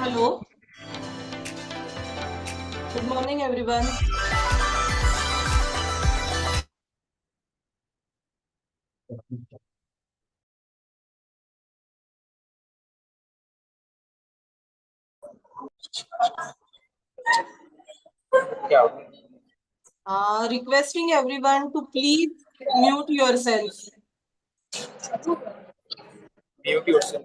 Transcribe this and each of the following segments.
Hello. Good morning, everyone. Requesting everyone to please mute yourself. Mute yourself.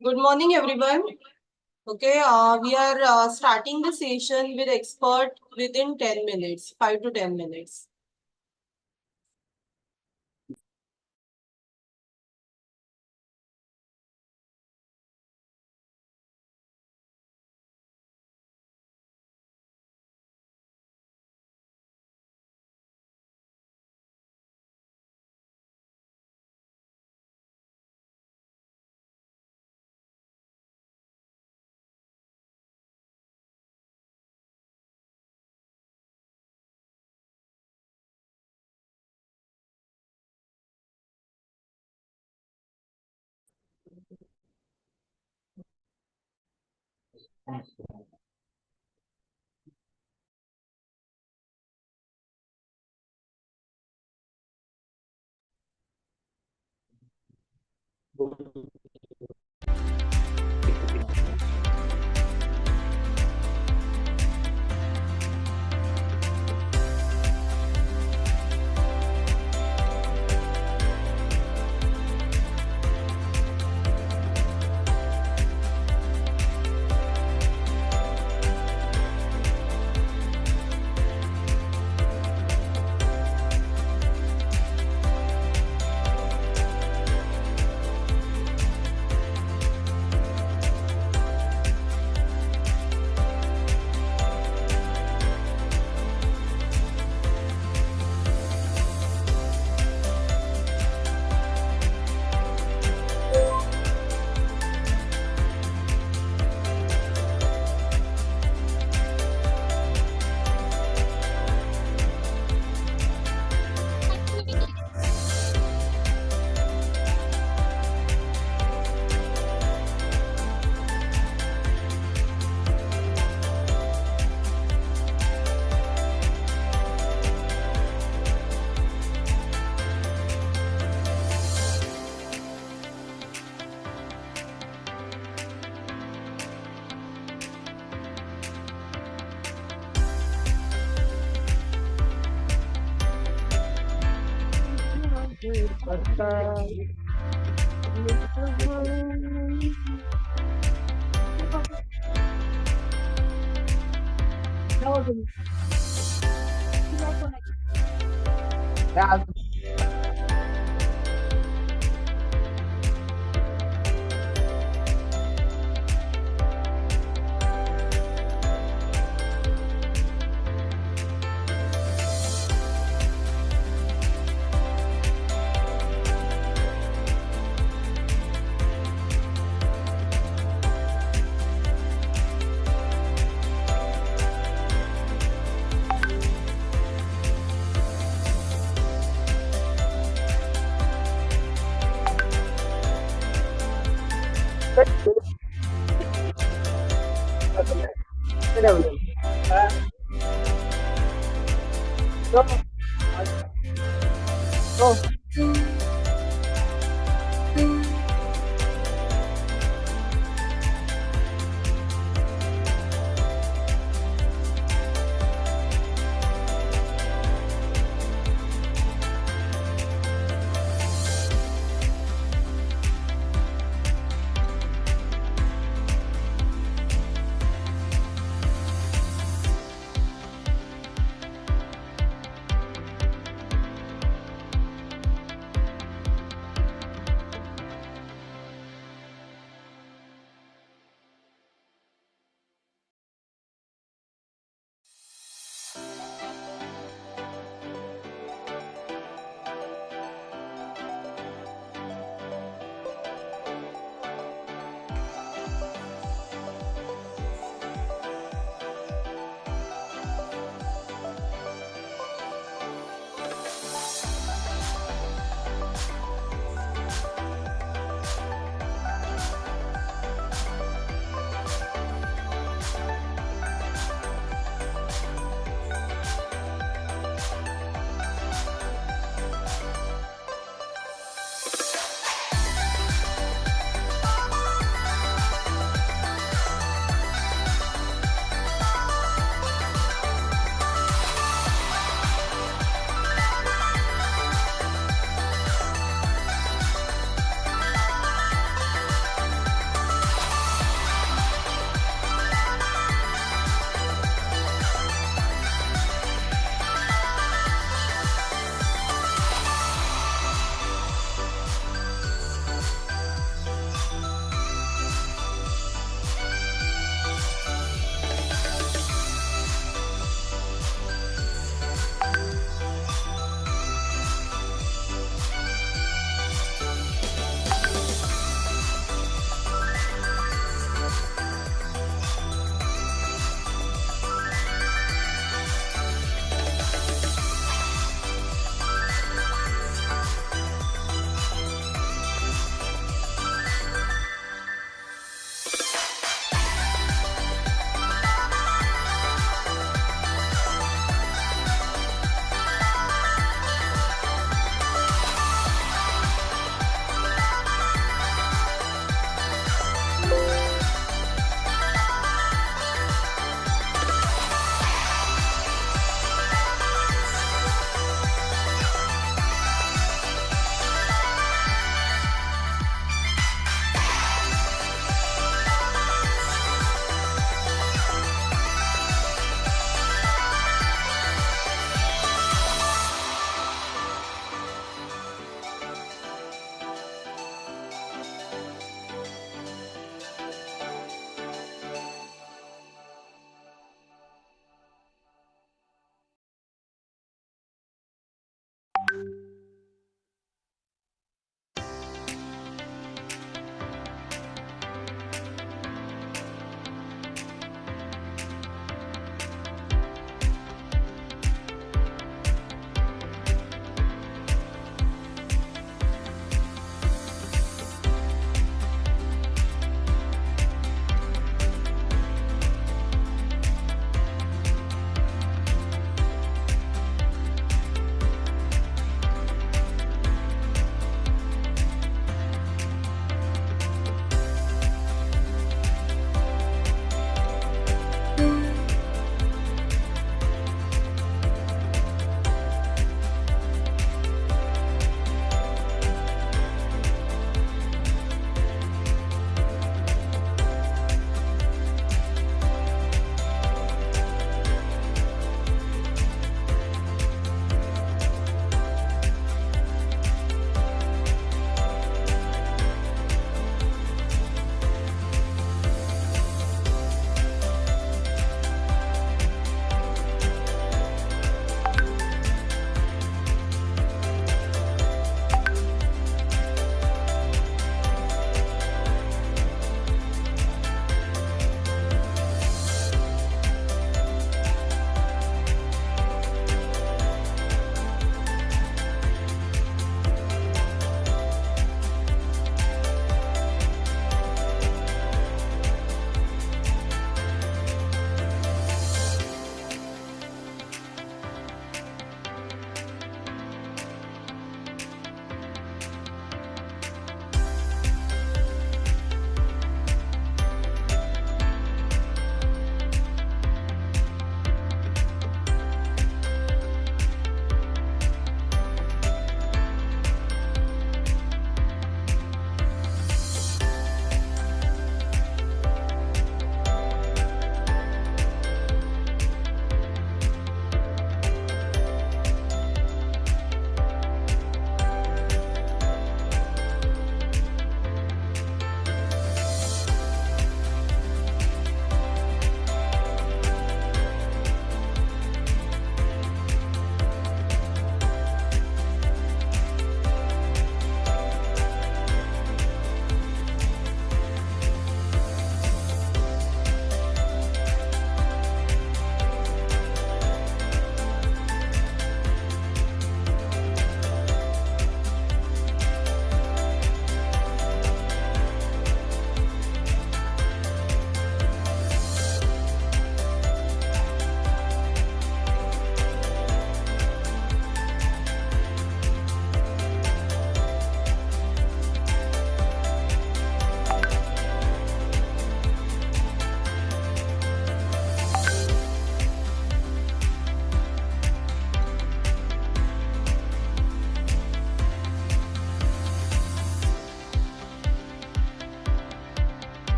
Good morning, everyone. Okay, we are starting the session with expert within 10 minutes, 5 to 10 minutes.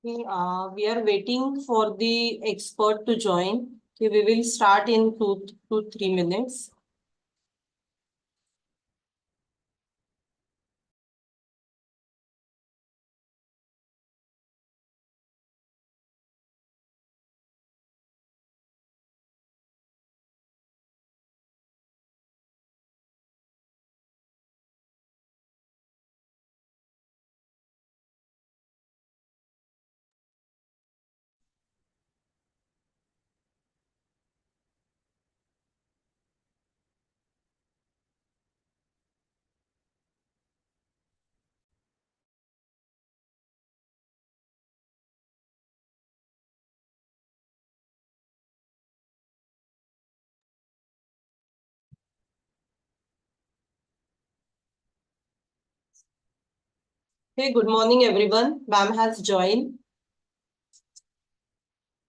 We are waiting for the expert to join. Okay, we will start in 2 to 3 minutes. Hey, good morning, everyone. Ma'am has joined.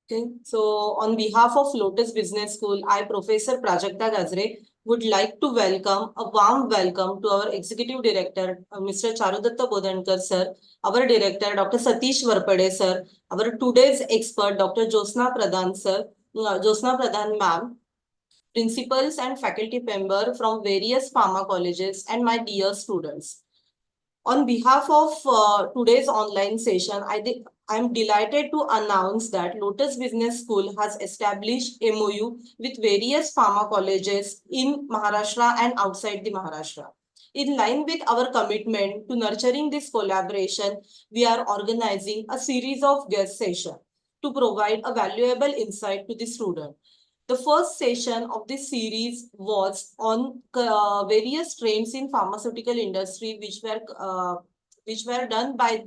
Okay, so on behalf of Lotus Business School, I, Professor Prajakta Gazre, would like to welcome a warm welcome to our Executive Director, Mr. Charudatta Bodankar, sir, our Director, Dr. Satish Varpade, sir, our today's expert, Dr. Josna Pradhan, sir, Josna Pradhan, ma'am, principals and faculty member from various pharma colleges, and my dear students. On behalf of today's online session, I'm delighted to announce that Lotus Business School has established MOU with various pharma colleges in Maharashtra and outside the Maharashtra. In line with our commitment to nurturing this collaboration, we are organizing a series of guest sessions to provide a valuable insight to the student. The first session of this series was on various trends in pharmaceutical industry, which were done by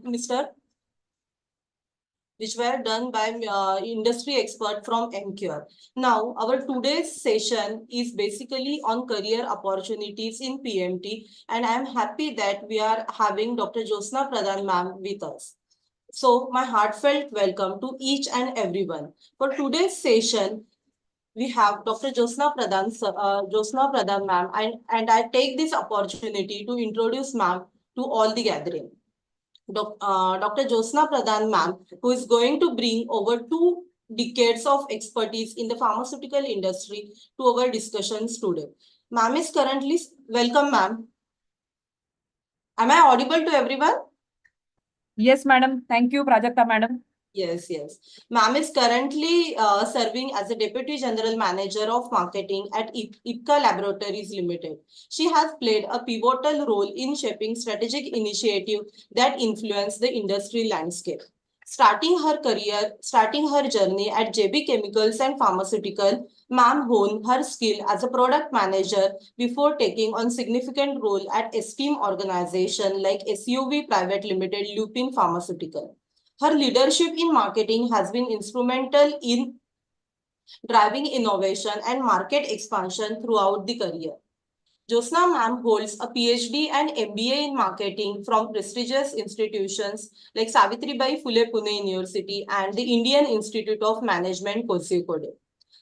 industry expert from MQR. Now, our today's session is basically on career opportunities in PMT, and I am happy that we are having Dr. Josna Pradhan ma'am with us. So, my heartfelt welcome to each and everyone. For today's session, we have Dr. Josna Pradhan ma'am, and I take this opportunity to introduce ma'am to all the gathering. Dr. Josna Pradhan ma'am, who is going to bring over 2 decades of expertise in the pharmaceutical industry to our discussions today. Ma'am is currently, welcome ma'am. Am I audible to everyone? Yes, madam. Thank you, Prajakta madam. Yes, yes. Ma'am is currently serving as a Deputy General Manager of Marketing at IPCA Laboratories Limited. She has played a pivotal role in shaping strategic initiatives that influence the industry landscape. Starting her journey at JB Chemicals and Pharmaceutical, ma'am honed her skill as a product manager before taking on significant role at esteemed organization like SUV Private Limited, Lupin Pharmaceutical. Her leadership in marketing has been instrumental in driving innovation and market expansion throughout the career. Josna ma'am holds a PhD and MBA in marketing from prestigious institutions like Savitribai Phule Pune University and the Indian Institute of Management, Kozhikode.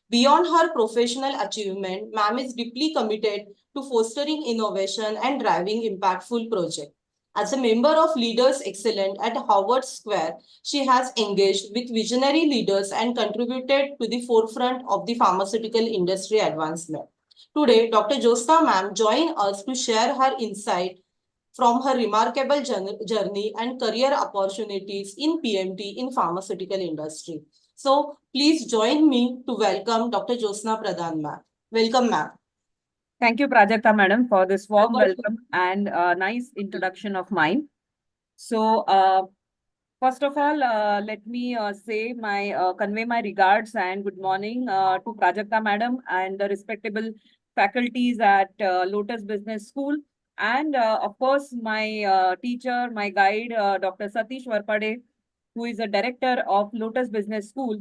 Beyond her professional achievement, ma'am is deeply committed to fostering innovation and driving impactful projects. As a member of Leaders Excellent at Howard Square, she has engaged with visionary leaders and contributed to the forefront of the pharmaceutical industry advancement. Today, Dr. Josna ma'am joins us to share her insight from her remarkable journey and career opportunities in PMT in pharmaceutical industry. So please join me to welcome Dr. Josna Pradhan ma'am. Welcome ma'am. Thank you, Prajakta madam, for this warm welcome and nice introduction of mine. So, first of all, let me convey my regards and good morning to Prajakta madam and the respectable faculties at Lotus Business School. And of course, my teacher, my guide, Dr. Satish Varpade, who is a director of Lotus Business School,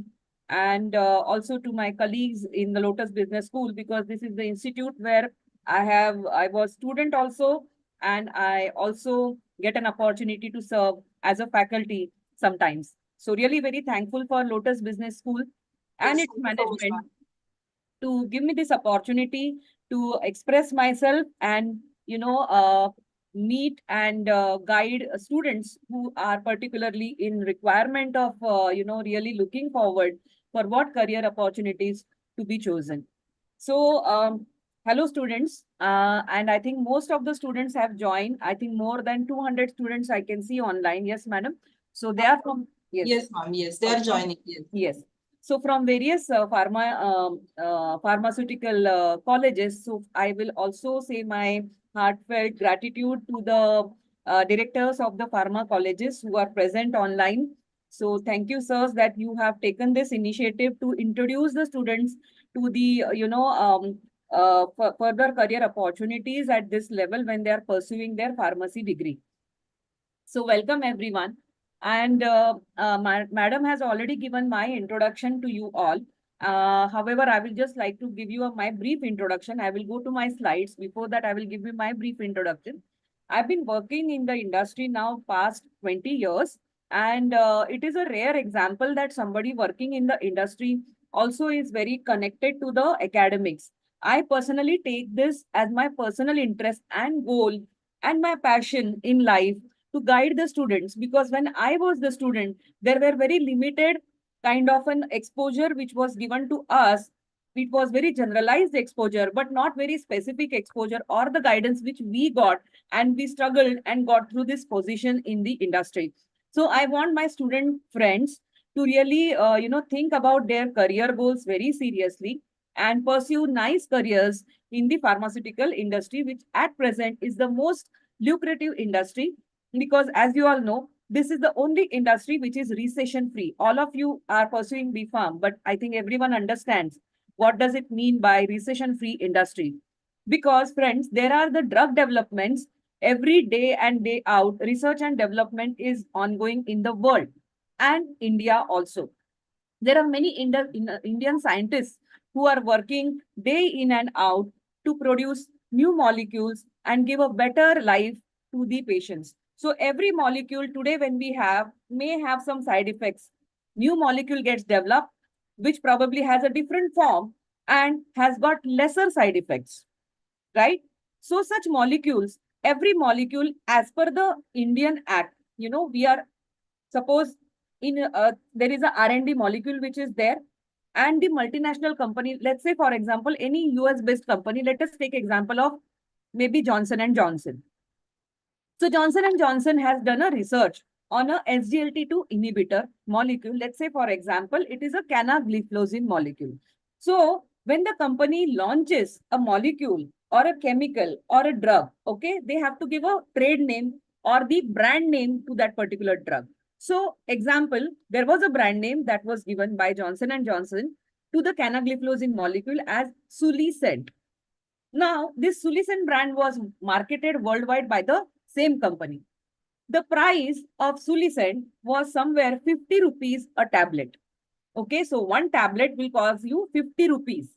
and also to my colleagues in the Lotus Business School, because this is the institute where I was student also, and I also get an opportunity to serve as a faculty sometimes. So really very thankful for Lotus Business School and its management to give me this opportunity to express myself and meet and guide students who are particularly in requirement of, really looking forward for what career opportunities to be chosen. So, hello students, and I think most of the students have joined. I think more than 200 students I can see online. Yes, madam. So they are from, yes. Yes, ma'am. Yes, they are joining. Yes. Yes. So from various pharmaceutical colleges, so I will also say my heartfelt gratitude to the directors of the pharma colleges who are present online. So thank you, sirs, that you have taken this initiative to introduce the students to the, further career opportunities at this level when they are pursuing their pharmacy degree. So welcome everyone. And madam has already given my introduction to you all. However, I will just like to give you my brief introduction. I will go to my slides. Before that, I will give you my brief introduction. I've been working in the industry now past 20 years. And it is a rare example that somebody working in the industry also is very connected to the academics. I personally take this as my personal interest and goal and my passion in life to guide the students, because when I was the student, there were very limited kind of an exposure which was given to us. It was very generalized exposure, but not very specific exposure or the guidance which we got, and we struggled and got through this position in the industry. So I want my student friends to really, think about their career goals very seriously and pursue nice careers in the pharmaceutical industry, which at present is the most lucrative industry, because as you all know, this is the only industry which is recession free. All of you are pursuing B Farm, but I think everyone understands what does it mean by recession free industry. Because friends, there are the drug developments every day and day out. Research and development is ongoing in the world and India also. There are many Indian scientists who are working day in and out to produce new molecules and give a better life to the patients. So every molecule today when we have may have some side effects. New molecule gets developed, which probably has a different form and has got lesser side effects, right? So such molecules, every molecule as per the Indian Act, we are, suppose in there is a R&D molecule which is there, and the multinational company, let's say for example any US based company, let us take example of maybe Johnson and Johnson. So Johnson and Johnson has done a research on a SGLT2 inhibitor molecule. Let's say for example it is a canagliflozin molecule. So when the company launches a molecule or a chemical or a drug, okay, they have to give a trade name or the brand name to that particular drug. So example, there was a brand name that was given by Johnson and Johnson to the canagliflozin molecule as Sulicent. Now, this Sulicent brand was marketed worldwide by the same company. The price of Sulicent was somewhere 50 rupees a tablet. Okay, so one tablet will cost you 50 rupees.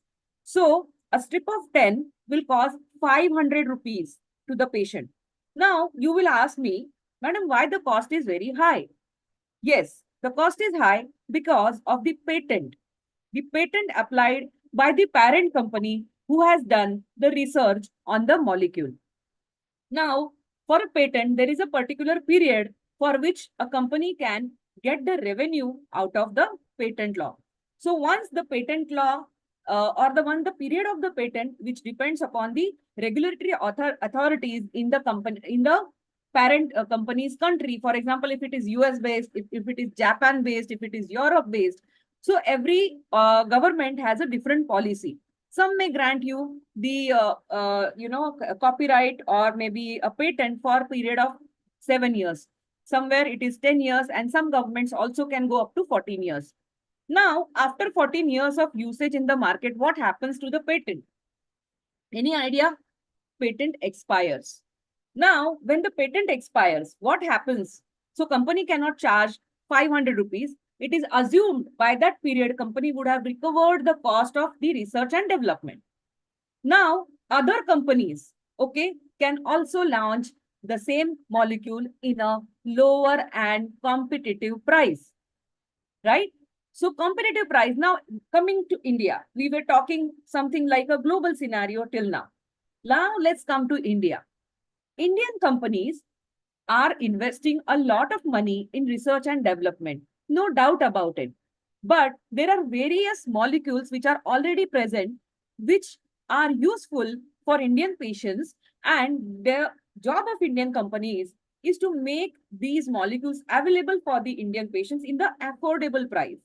So a strip of 10 will cost 500 rupees to the patient. Now, you will ask me, madam, why the cost is very high? Yes, the cost is high because of the patent. The patent applied by the parent company who has done the research on the molecule. Now, for a patent, there is a particular period for which a company can get the revenue out of the patent law. So once the patent law the period of the patent, which depends upon the regulatory authorities in the company, in the parent company's country. For example, if it is US based, if it is Japan based, if it is Europe based. So every government has a different policy. Some may grant you the copyright or maybe a patent for a period of 7 years. Somewhere it is 10 years, and some governments also can go up to 14 years. Now, after 14 years of usage in the market, what happens to the patent? Any idea? Patent expires. Now, when the patent expires, what happens? So company cannot charge 500 rupees. It is assumed by that period, company would have recovered the cost of the research and development. Now, other companies, okay, can also launch the same molecule in a lower and competitive price, right? So competitive price. Now, coming to India, we were talking something like a global scenario till now. Now, let's come to India. Indian companies are investing a lot of money in research and development, no doubt about it. But there are various molecules which are already present, which are useful for Indian patients, and the job of Indian companies is to make these molecules available for the Indian patients in the affordable price.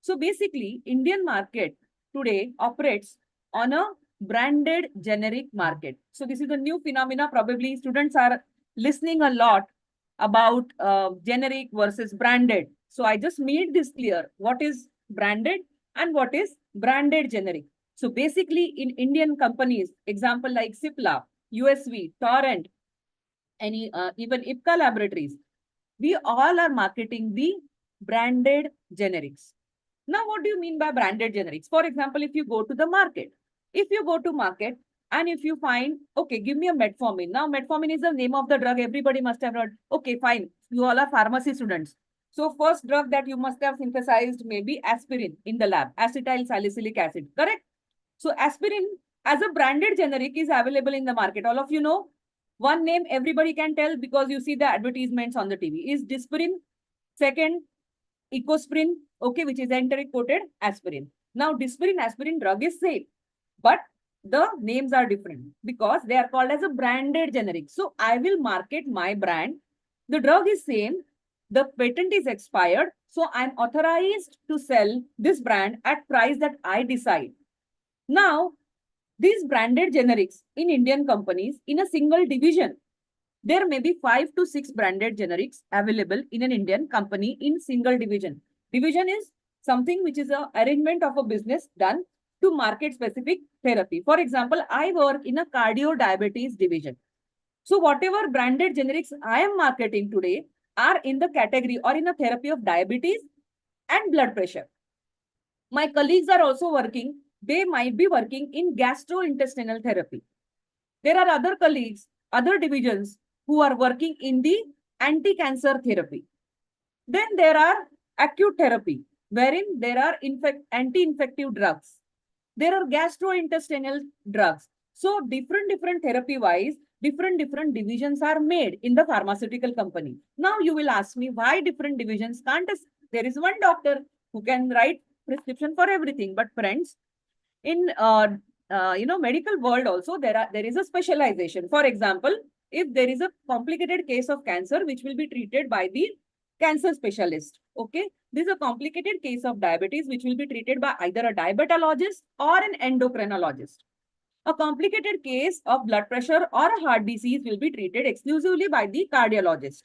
So basically, Indian market today operates on a branded generic market. So this is a new phenomena. Probably students are listening a lot about generic versus branded. So I just made this clear. What is branded and what is branded generic? So basically in Indian companies, example like Cipla, USV, Torrent, any even IPCA laboratories, we all are marketing the branded generics. Now, what do you mean by branded generics? For example, if you go to the market, if you go to market and if you find, okay, give me a metformin. Now, metformin is the name of the drug. Everybody must have heard. Okay, fine. You all are pharmacy students. So first drug that you must have synthesized may be aspirin in the lab, acetyl salicylic acid, correct? So aspirin as a branded generic is available in the market. All of you know one name everybody can tell because you see the advertisements on the TV is Dispirin. Second, Ecosprin, okay, which is enteric coated aspirin. Now, Dispirin aspirin drug is same, but the names are different because they are called as a branded generic. So I will market my brand. The drug is same. The patent is expired. So I'm authorized to sell this brand at price that I decide. Now, these branded generics in Indian companies in a single division, there may be 5 to 6 branded generics available in an Indian company in single division. Division is something which is an arrangement of a business done to market specific therapy. For example, I work in a cardio diabetes division. So whatever branded generics I am marketing today are in the category or in a therapy of diabetes and blood pressure. My colleagues are also working. They might be working in gastrointestinal therapy. There are other colleagues, other divisions who are working in the anti-cancer therapy. Then there are acute therapy, wherein there are anti-infective drugs. There are gastrointestinal drugs. So different therapy-wise, different divisions are made in the pharmaceutical company. Now you will ask me why different divisions can't. There is one doctor who can write prescription for everything. But friends, in medical world also there is a specialization. For example, if there is a complicated case of cancer which will be treated by the cancer specialist, okay, this is a complicated case of diabetes which will be treated by either a diabetologist or an endocrinologist. A complicated case of blood pressure or a heart disease will be treated exclusively by the cardiologist.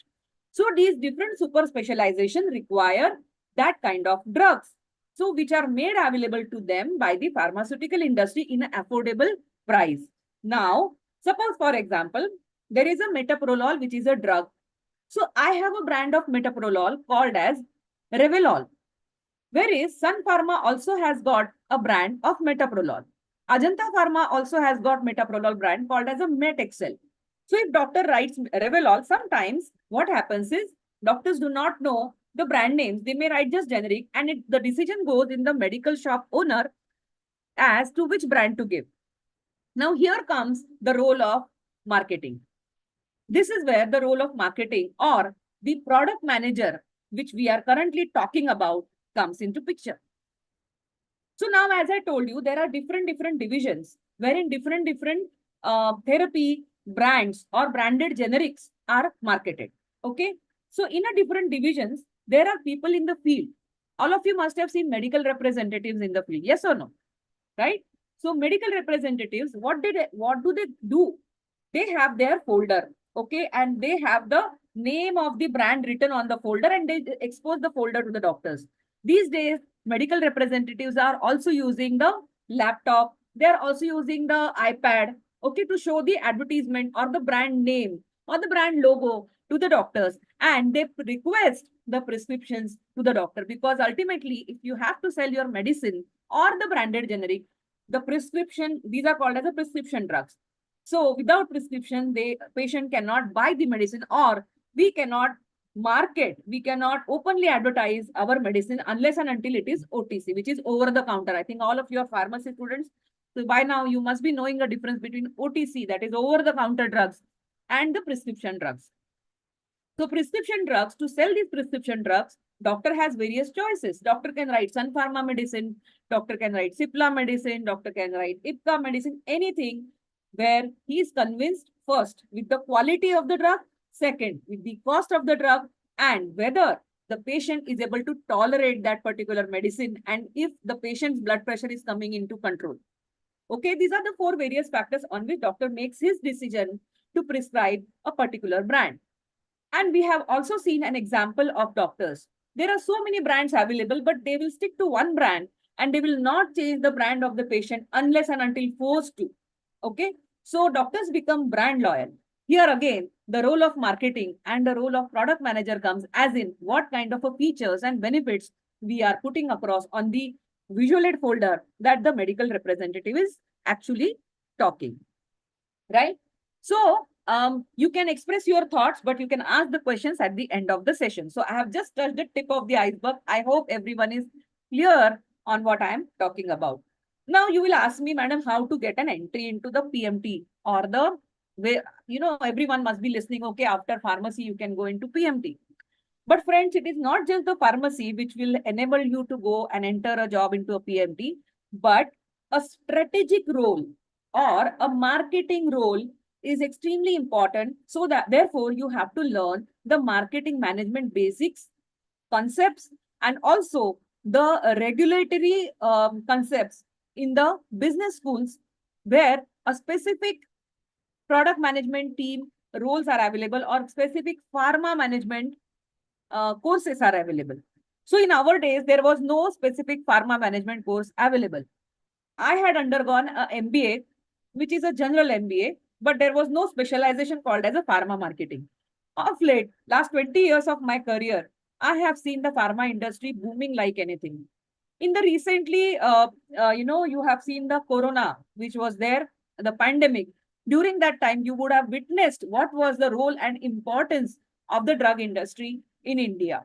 So these different super specialization require that kind of drugs, so which are made available to them by the pharmaceutical industry in an affordable price. Now, suppose for example, there is a metoprolol, which is a drug. So I have a brand of metoprolol called as Revelol, whereas Sun Pharma also has got a brand of metoprolol. Ajanta Pharma also has got metoprolol brand called as a Metexcel. So if doctor writes Revelol, sometimes what happens is doctors do not know the brand names. They may write just generic, and the decision goes in the medical shop owner as to which brand to give. Now here comes the role of marketing. This is where the role of marketing or the product manager, which we are currently talking about, comes into picture. So now, as I told you, there are different divisions wherein different therapy brands or branded generics are marketed. Okay. So in a different divisions, there are people in the field. All of you must have seen medical representatives in the field. Yes or no? Right? So medical representatives, what do they do? They have their folder. Okay. And they have the name of the brand written on the folder, and they expose the folder to the doctors. These days, medical representatives are also using the laptop. They're also using the iPad, okay, to show the advertisement or the brand name or the brand logo to the doctors. And they request the prescriptions to the doctor, because ultimately, if you have to sell your medicine or the branded generic, the prescription, these are called as a prescription drugs. So without prescription, the patient cannot buy the medicine, or we cannot market, we cannot openly advertise our medicine unless and until it is OTC, which is over the counter. I think all of you are pharmacy students. So by now you must be knowing the difference between OTC, that is over the counter drugs, and the prescription drugs. So prescription drugs, to sell these prescription drugs, doctor has various choices. Doctor can write Sun Pharma medicine, doctor can write Cipla medicine, doctor can write Ipca medicine, anything where he is convinced first with the quality of the drug, second with the cost of the drug, and whether the patient is able to tolerate that particular medicine and if the patient's blood pressure is coming into control. Okay, these are the four various factors on which doctor makes his decision to prescribe a particular brand. And we have also seen an example of doctors. There are so many brands available, but they will stick to one brand and they will not change the brand of the patient unless and until forced to. Okay. So doctors become brand loyal. Here again, the role of marketing and the role of product manager comes, as in what kind of a features and benefits we are putting across on the visual aid folder that the medical representative is actually talking. Right? So you can express your thoughts, but you can ask the questions at the end of the session. So I have just touched the tip of the iceberg. I hope everyone is clear on what I am talking about. Now you will ask me, madam, how to get an entry into the PMT or the way, everyone must be listening. Okay, after pharmacy, you can go into PMT. But friends, it is not just the pharmacy which will enable you to go and enter a job into a PMT, but a strategic role or a marketing role is extremely important. So that therefore you have to learn the marketing management basics, concepts, and also the regulatory concepts in the business schools where a specific product management team roles are available or specific pharma management courses are available. So in our days, there was no specific pharma management course available. I had undergone a MBA, which is a general MBA, but there was no specialization called as a pharma marketing. Of late, last 20 years of my career, I have seen the pharma industry booming like anything. In the recently, you have seen the corona, which was there, the pandemic. During that time, you would have witnessed what was the role and importance of the drug industry in India.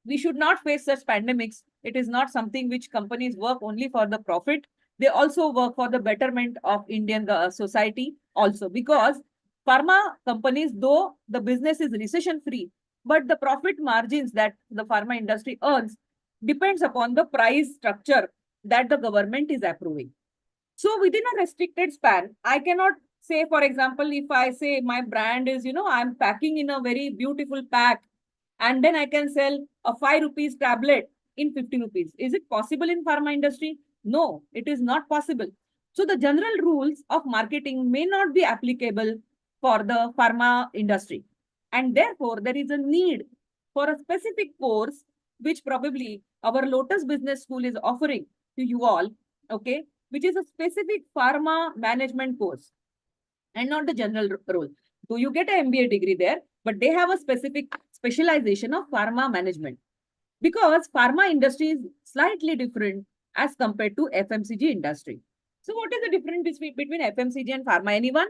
We should not face such pandemics. It is not something which companies work only for the profit. They also work for the betterment of Indian society also, because pharma companies, though the business is recession free, but the profit margins that the pharma industry earns depends upon the price structure that the government is approving. So within a restricted span, I cannot say, for example, if I say my brand is, I'm packing in a very beautiful pack and then I can sell a 5 rupees tablet in 50 rupees. Is it possible in pharma industry? No, it is not possible. So the general rules of marketing may not be applicable for the pharma industry. And therefore, there is a need for a specific course, which probably our Lotus Business School is offering to you all, okay, which is a specific pharma management course and not the general role. So you get an MBA degree there, but they have a specific specialization of pharma management, because pharma industry is slightly different as compared to FMCG industry. So what is the difference between FMCG and pharma? Anyone?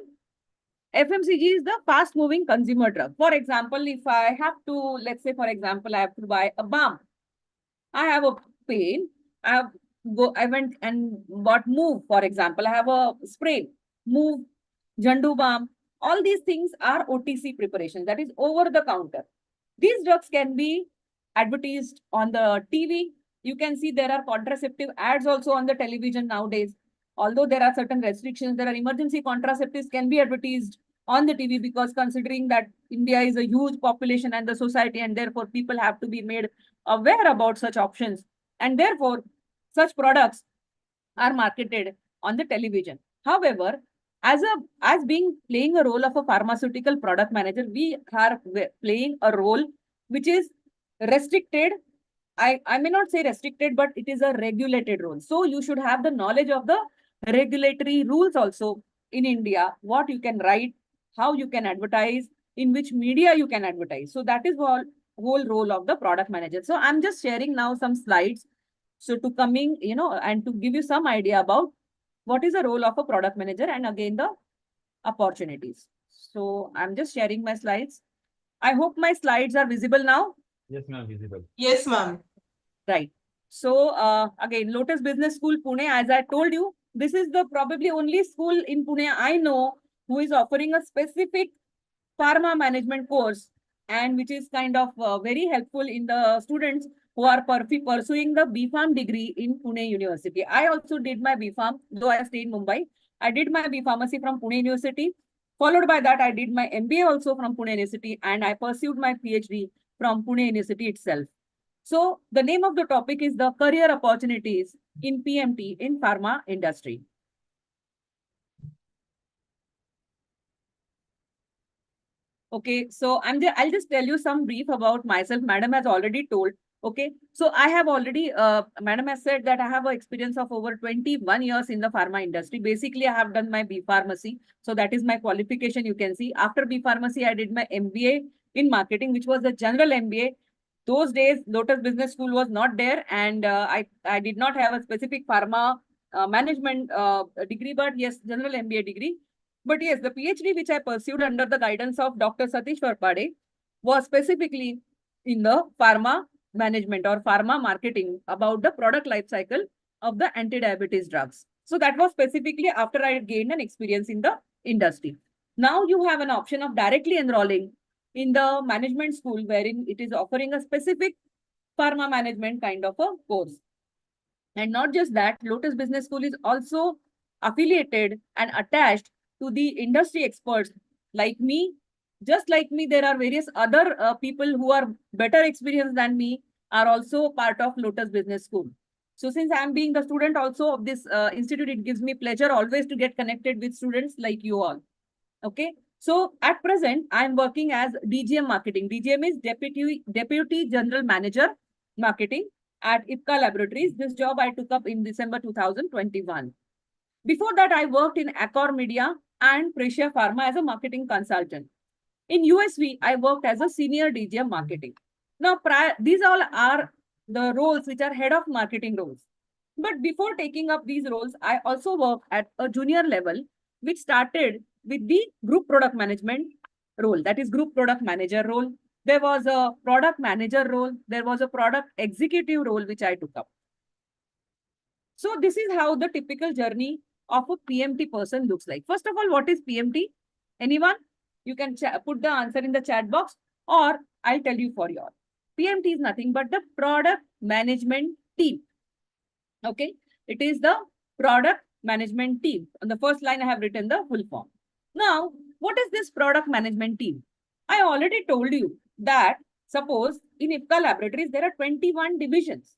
FMCG is the fast moving consumer drug. For example, if I have to, let's say, for example, I have to buy a balm. I have a pain. I went and bought Move, for example. I have a spray, Move, Jandu Balm. All these things are OTC preparations, that is over the counter. These drugs can be advertised on the TV. You can see there are contraceptive ads also on the television nowadays. Although there are certain restrictions, there are emergency contraceptives can be advertised on the TV, because considering that India is a huge population and the society, and therefore people have to be made aware about such options. And therefore, such products are marketed on the television. However, as playing a role of a pharmaceutical product manager, we are playing a role which is restricted. I may not say restricted, but it is a regulated role. So you should have the knowledge of the regulatory rules also in India, what you can write, how you can advertise, in which media you can advertise. So that is whole role of the product manager. So I'm just sharing now some slides. So to coming, and to give you some idea about what is the role of a product manager and again the opportunities. So I'm just sharing my slides. I hope my slides are visible now. Yes, ma'am, visible. Yes, ma'am. Right. So again, Lotus Business School, Pune, as I told you, this is the probably only school in Pune I know who is offering a specific pharma management course, and which is kind of very helpful in the students who are pursuing the B.Pharm degree in Pune University. I also did my B.Pharm, though I stayed in Mumbai. I did my B.Pharmacy from Pune University. Followed by that, I did my MBA also from Pune University, and I pursued my PhD from Pune University itself. So the name of the topic is the career opportunities in PMT in pharma industry. Okay, so I'll just tell you some brief about myself. Madam has already told. Okay, so I have already, Madam has said that I have an experience of over 21 years in the pharma industry. Basically, I have done my B Pharmacy. So that is my qualification, you can see. After B Pharmacy, I did my MBA in marketing, which was a general MBA. Those days, Lotus Business School was not there, and I did not have a specific pharma management degree, but yes, general MBA degree. But yes, the PhD which I pursued under the guidance of Dr. Satish Varpade was specifically in the pharma management or pharma marketing about the product life cycle of the anti-diabetes drugs. So that was specifically after I gained an experience in the industry. Now you have an option of directly enrolling in the management school, wherein it is offering a specific pharma management kind of a course. And not just that, Lotus Business School is also affiliated and attached to the industry experts like me. Just like me, there are various other people who are better experienced than me are also part of Lotus Business School. So since I'm being the student also of this institute, it gives me pleasure always to get connected with students like you all. Okay. So at present, I'm working as DGM Marketing. DGM is Deputy General Manager Marketing at IPCA Laboratories. This job I took up in December 2021. Before that, I worked in Accor Media and Pressure Pharma as a marketing consultant. In USV, I worked as a senior DGM marketing. Now, these all are the roles which are head of marketing roles. But before taking up these roles, I also worked at a junior level, which started with the group product management role, that is group product manager role. There was a product manager role. There was a product executive role, which I took up. So this is how the typical journey of a PMT person looks like. First of all, what is PMT? Anyone? You can put the answer in the chat box, or I'll tell you for your. PMT is nothing but the product management team. Okay, it is the product management team. On the first line, I have written the full form. Now, what is this product management team? I already told you that suppose in IPCA Laboratories, there are 21 divisions.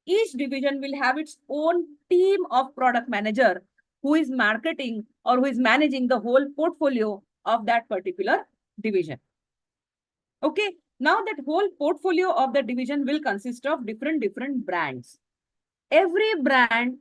Each division will have its own team of product manager who is marketing or who is managing the whole portfolio of that particular division. Okay, now that whole portfolio of the division will consist of different brands. Every brand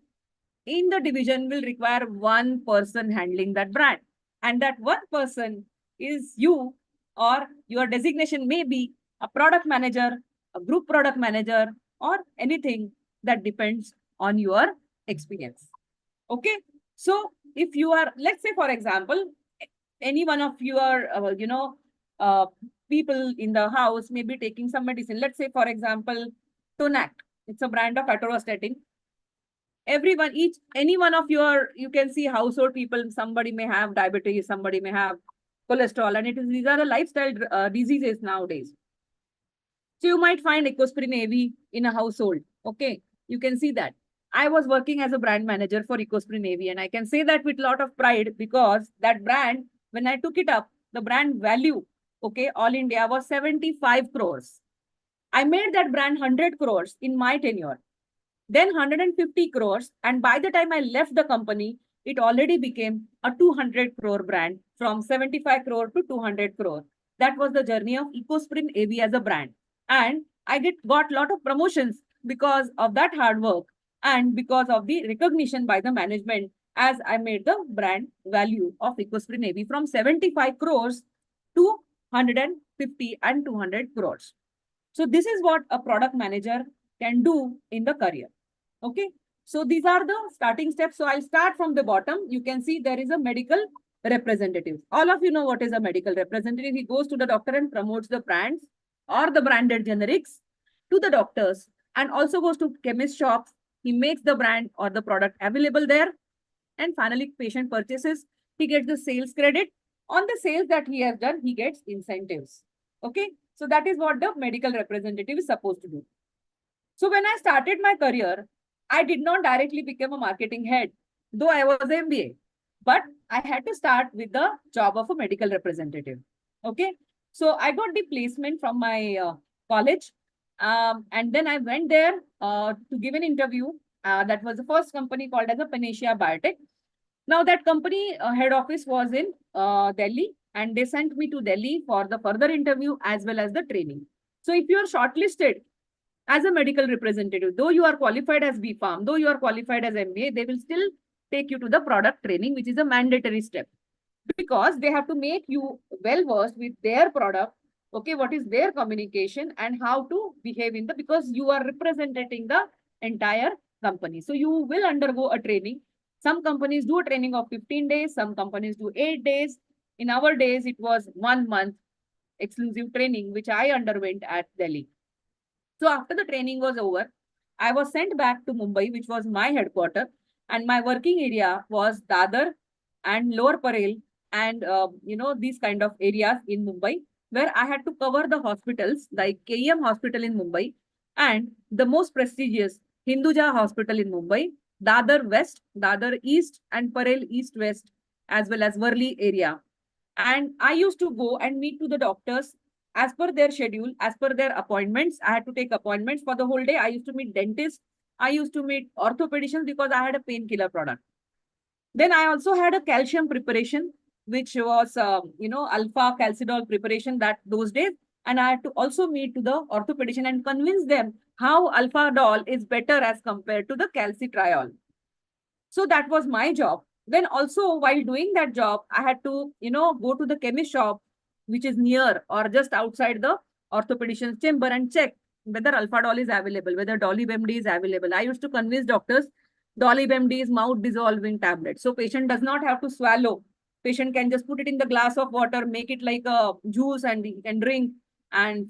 in the division will require one person handling that brand. And that one person is you, or your designation may be a product manager, a group product manager, or anything that depends on your experience. Okay. So if you are, let's say, for example, any one of your, people in the house may be taking some medicine. Let's say, for example, Tonact. It's a brand of atorvastatin. Any one of your, you can see household people, somebody may have diabetes, somebody may have cholesterol, and these are the lifestyle diseases nowadays. So you might find Ecosprin AV in a household. Okay, you can see that. I was working as a brand manager for Ecosprin AV, and I can say that with a lot of pride because that brand, when I took it up, the brand value, okay, all India was 75 crores. I made that brand 100 crores in my tenure. Then 150 crores. And by the time I left the company, it already became a 200 crore brand from 75 crore to 200 crore. That was the journey of Ecosprin AV as a brand. And I got a lot of promotions because of that hard work and because of the recognition by the management as I made the brand value of Ecosprin AV from 75 crores to 150 and 200 crores. So this is what a product manager can do in the career. Okay. So these are the starting steps. So I'll start from the bottom. You can see there is a medical representative. All of you know what is a medical representative. He goes to the doctor and promotes the brands or the branded generics to the doctors and also goes to chemist shops. He makes the brand or the product available there. And finally, patient purchases. he gets the sales credit. On the sales that he has done, he gets incentives. Okay. So that is what the medical representative is supposed to do. So when I started my career, I did not directly become a marketing head, though I was MBA. But I had to start with the job of a medical representative. Okay. So I got the placement from my college. And then I went there to give an interview. That was the first company called as a Panacea Biotech. Now that company head office was in Delhi, and they sent me to Delhi for the further interview as well as the training. So if you are shortlisted as a medical representative, though you are qualified as B.Pharm, though you are qualified as MBA, they will still take you to the product training, which is a mandatory step, because they have to make you well versed with their product. Okay, what is their communication and how to behave in the, because you are representing the entire company. So you will undergo a training. Some companies do a training of 15 days, some companies do 8 days. In our days, it was 1 month exclusive training, which I underwent at Delhi. So after the training was over, I was sent back to Mumbai, which was my headquarters, and my working area was Dadar and Lower Parel, and these kind of areas in Mumbai, where I had to cover the hospitals like KEM Hospital in Mumbai and the most prestigious Hinduja Hospital in Mumbai, Dadar West, Dadar East, and Parel East West, as well as Worli area. And I used to go and meet to the doctors as per their schedule, as per their appointments. I had to take appointments for the whole day. I used to meet dentists. I used to meet orthopedicians because I had a painkiller product. Then I also had a calcium preparation, which was, alpha calcidol preparation that those days. And I had to also meet to the orthopedician and convince them how alpha dol is better as compared to the calcitriol. So that was my job. Then also while doing that job, I had to, go to the chemist shop, which is near or just outside the orthopedician's chamber, and check whether Alphadol is available, whether Dolly-BEMD is available. I used to convince doctors Dolly-BEMD is mouth dissolving tablet. So patient does not have to swallow. Patient can just put it in the glass of water, make it like a juice and he can drink. And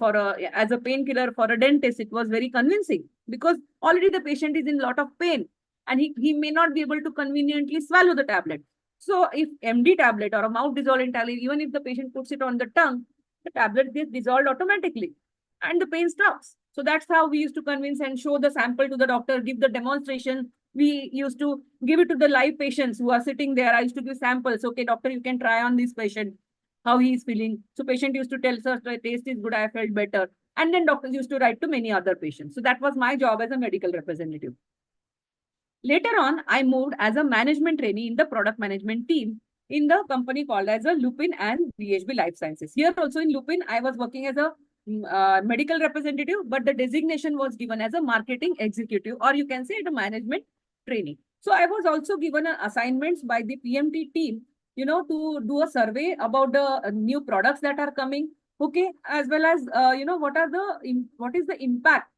as a painkiller for a dentist, it was very convincing because already the patient is in a lot of pain and he may not be able to conveniently swallow the tablet. So if MD tablet or a mouth dissolving tablet, even if the patient puts it on the tongue, the tablet gets dissolved automatically and the pain stops. So that's how we used to convince and show the sample to the doctor, give the demonstration. We used to give it to the live patients who are sitting there. I used to give samples. Okay, doctor, you can try on this patient, how he is feeling. So patient used to tell, sir, the taste is good, I felt better. And then doctors used to write to many other patients. So that was my job as a medical representative. Later on, I moved as a management trainee in the product management team in the company called as a Lupin and VHB Life Sciences. Here also in Lupin, I was working as a medical representative, but the designation was given as a marketing executive, or you can say it a management trainee. So I was also given assignments by the PMT team, to do a survey about the new products that are coming, okay, as well as, what is the impact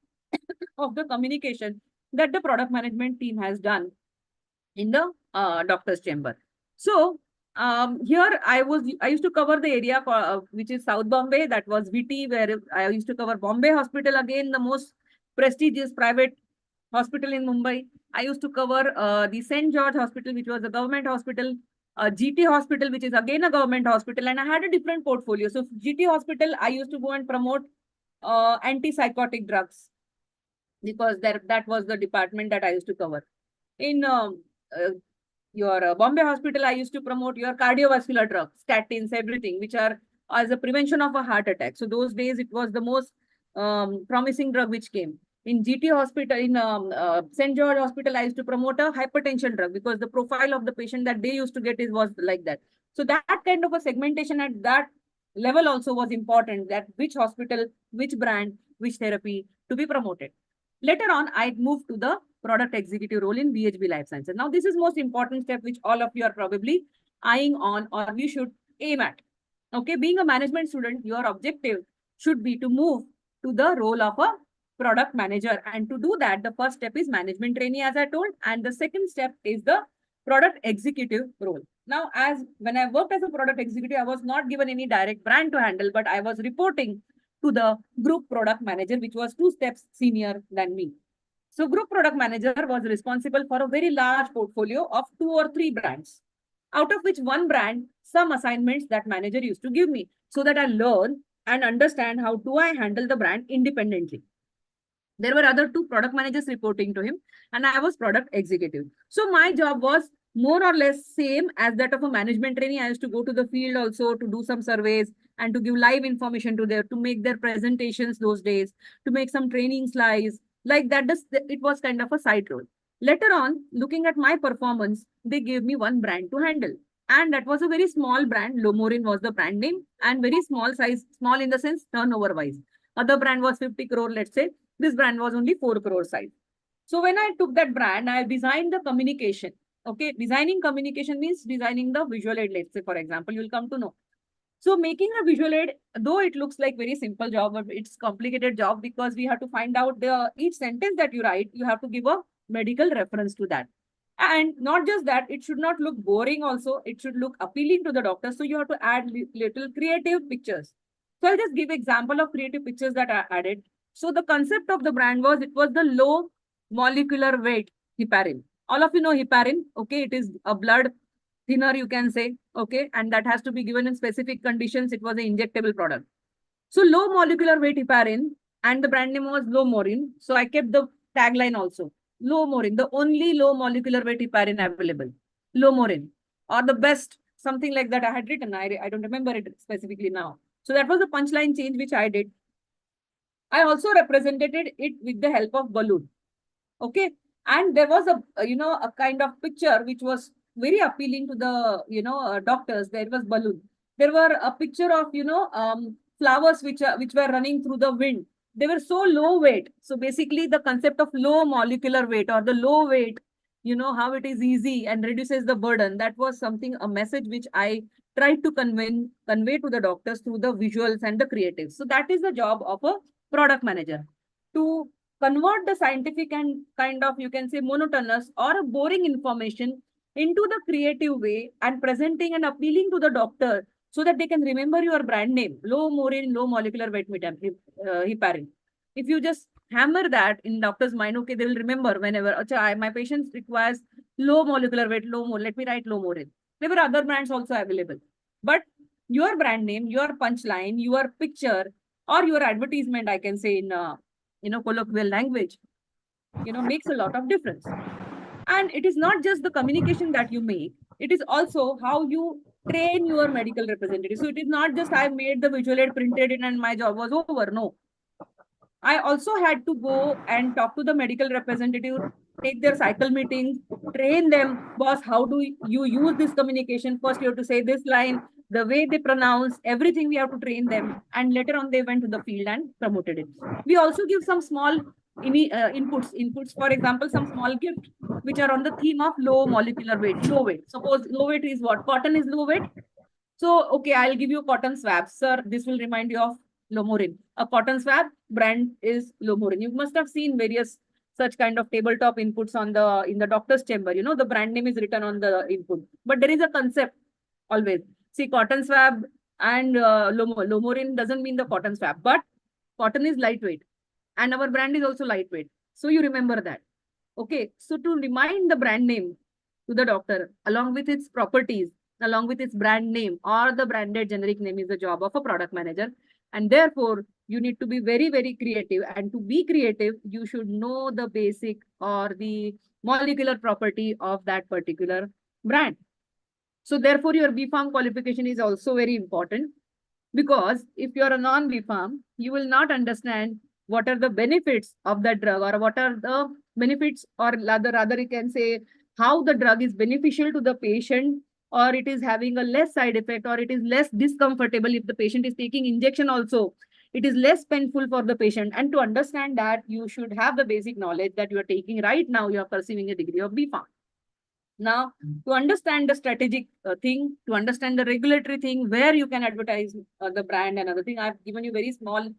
of the communication that the product management team has done in the doctor's chamber. So here I used to cover the area which is South Bombay. That was VT, where I used to cover Bombay Hospital, again the most prestigious private hospital in Mumbai. I used to cover the St. George Hospital, which was a government hospital, GT Hospital, which is again a government hospital, and I had a different portfolio. So GT Hospital, I used to go and promote antipsychotic drugs, because that was the department that I used to cover. In your Bombay Hospital, I used to promote your cardiovascular drugs, statins, everything, which are as a prevention of a heart attack. So those days, it was the most promising drug which came. In GT Hospital, in St. George Hospital, I used to promote a hypertension drug because the profile of the patient that they used to get was like that. So that kind of a segmentation at that level also was important, that which hospital, which brand, which therapy to be promoted. Later on, I moved to the product executive role in VHB Life Sciences. Now, this is most important step which all of you are probably eyeing on, or we should aim at. Okay, being a management student, your objective should be to move to the role of a product manager. And to do that, the first step is management trainee, as I told, and the second step is the product executive role. Now, as when I worked as a product executive, I was not given any direct brand to handle, but I was reporting to the group product manager, which was 2 steps senior than me. So group product manager was responsible for a very large portfolio of 2 or 3 brands. out of which one brand, some assignments that manager used to give me so that I learn and understand how do I handle the brand independently. There were other two product managers reporting to him, and I was product executive. So my job was more or less same as that of a management trainee. I used to go to the field also to do some surveys and to give live information to to make their presentations those days, to make some training slides like that. It was kind of a side role. Later on, looking at my performance, they gave me one brand to handle. And that was a very small brand. Lomorin was the brand name, and very small size, small in the sense turnover wise. Other brand was 50 crore, let's say. This brand was only 4 crore size. So when I took that brand, I designed the communication. Okay, designing communication means designing the visual aid. Let's say, for example, you'll come to know. So making a visual aid, though it looks like very simple job, but it's complicated job because we have to find out each sentence that you write, you have to give a medical reference to that. And not just that, it should not look boring also. It should look appealing to the doctor. So you have to add little creative pictures. So I'll just give example of creative pictures that I added. So the concept of the brand was, it was the low molecular weight heparin. All of you know heparin, okay? It is a blood thinner, you can say, okay? And that has to be given in specific conditions. It was an injectable product. So low molecular weight heparin, and the brand name was Lomorin. So I kept the tagline also. Lomorin, the only low molecular weight heparin available. Lomorin, or the best, something like that I had written. I don't remember it specifically now. So that was the punchline change which I did. I also represented it with the help of balloon. Okay. And there was a kind of picture which was very appealing to the, doctors. There was balloon. There were a picture of, flowers which were running through the wind. They were so low weight. So basically the concept of low molecular weight, or the low weight, how it is easy and reduces the burden. That was something, a message which I tried to convey to the doctors through the visuals and the creatives. So that is the job of a product manager, to convert the scientific and kind of, you can say, monotonous or boring information into the creative way and presenting and appealing to the doctor so that they can remember your brand name, low morin, low molecular weight heparin. If you just hammer that in doctor's mind, okay, they will remember whenever, my patient requires low molecular weight, let me write low morin. There were other brands also available. But your brand name, your punchline, your picture, or your advertisement, I can say in colloquial language, makes a lot of difference. And it is not just the communication that you make, it is also how you train your medical representative. So it is not just I made the visual aid, printed it, and my job was over. No. I also had to go and talk to the medical representative, take their cycle meetings, train them. Boss, how do you use this communication? First, you have to say this line, the way they pronounce, everything we have to train them. And later on, they went to the field and promoted it. We also give some small inputs. For example, some small gifts which are on the theme of low molecular weight, low weight. Suppose low weight is what? Cotton is low weight. So, okay, I'll give you cotton swab. Sir, this will remind you of Lomorin. A cotton swab brand is Lomorin. You must have seen various such kind of tabletop inputs on in the doctor's chamber. The brand name is written on the input. But there is a concept always. See, cotton swab and Lomorin doesn't mean the cotton swab, but cotton is lightweight. And our brand is also lightweight. So you remember that. Okay, so to remind the brand name to the doctor, along with its properties, along with its brand name or the branded generic name, is the job of a product manager. And therefore, you need to be very, very creative. And to be creative, you should know the basic or the molecular property of that particular brand. So therefore, your B.Pharm qualification is also very important, because if you're a non-B.Pharm, you will not understand what are the benefits of that drug, or what are the benefits, or rather you can say how the drug is beneficial to the patient, or it is having a less side effect, or it is less discomfortable. If the patient is taking injection also, it is less painful for the patient. And to understand that, you should have the basic knowledge that you are taking right now, you are pursuing a degree of B.Pharm. Now, to understand the strategic thing, to understand the regulatory thing, where you can advertise the brand and other thing, I've given you very small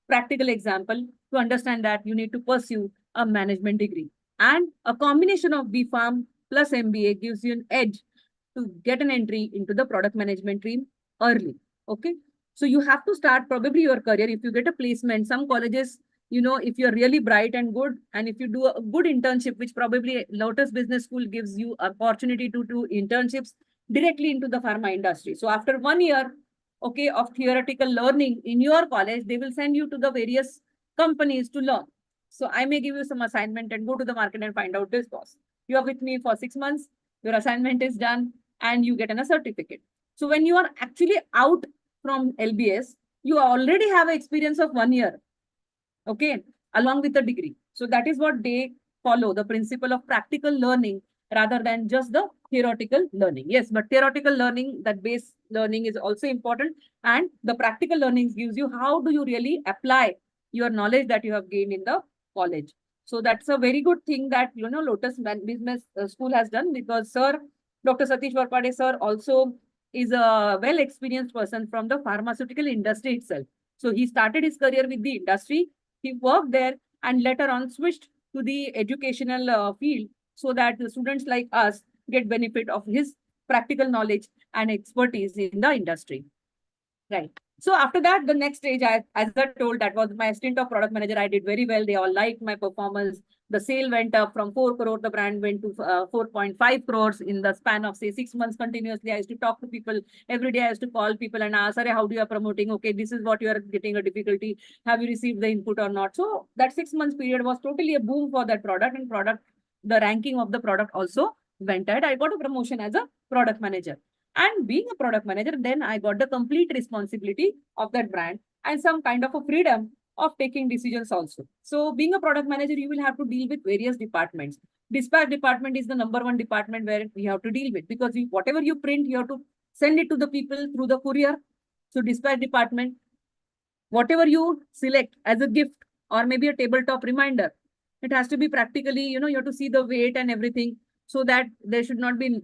practical example. To understand that, you need to pursue a management degree. And a combination of B.Pharm plus MBA gives you an edge to get an entry into the product management stream early. Okay. So you have to start probably your career. If you get a placement, some colleges, if you're really bright and good, and if you do a good internship, which probably Lotus Business School gives you opportunity to do internships, directly into the pharma industry. So after 1 year, okay, of theoretical learning in your college, they will send you to the various companies to learn. So I may give you some assignment and go to the market and find out this course. You are with me for 6 months, your assignment is done, and you get a certificate. So when you are actually out from LBS, you already have an experience of 1 year, okay, along with the degree. So that is what they follow, the principle of practical learning rather than just the theoretical learning. Yes, but theoretical learning, that base learning is also important, and the practical learnings gives you how do you really apply your knowledge that you have gained in the college. So that's a very good thing that, Lotus Business School has done, because sir, Dr. Satish Varpade sir also is a well experienced person from the pharmaceutical industry itself. So he started his career with the industry, he worked there, and later on switched to the educational field, so that the students like us get benefit of his practical knowledge and expertise in the industry. Right. So after that, the next stage, as I told, that was my stint of product manager. I did very well. They all liked my performance. The sale went up from 4 crore. The brand went to 4.5 crores in the span of, say, 6 months continuously. I used to talk to people every day. I used to call people and ask, how do you are promoting? Okay, this is what you are getting a difficulty. Have you received the input or not? So that 6 months period was totally a boom for that product, and the ranking of the product also went ahead. I got a promotion as a product manager. And being a product manager, then I got the complete responsibility of that brand and some kind of a freedom of taking decisions also. So being a product manager, you will have to deal with various departments. Dispatch department is the #1 department where we have to deal with, because whatever you print, you have to send it to the people through the courier. So dispatch department, whatever you select as a gift or maybe a tabletop reminder, it has to be practically, you have to see the weight and everything, so that there should not be,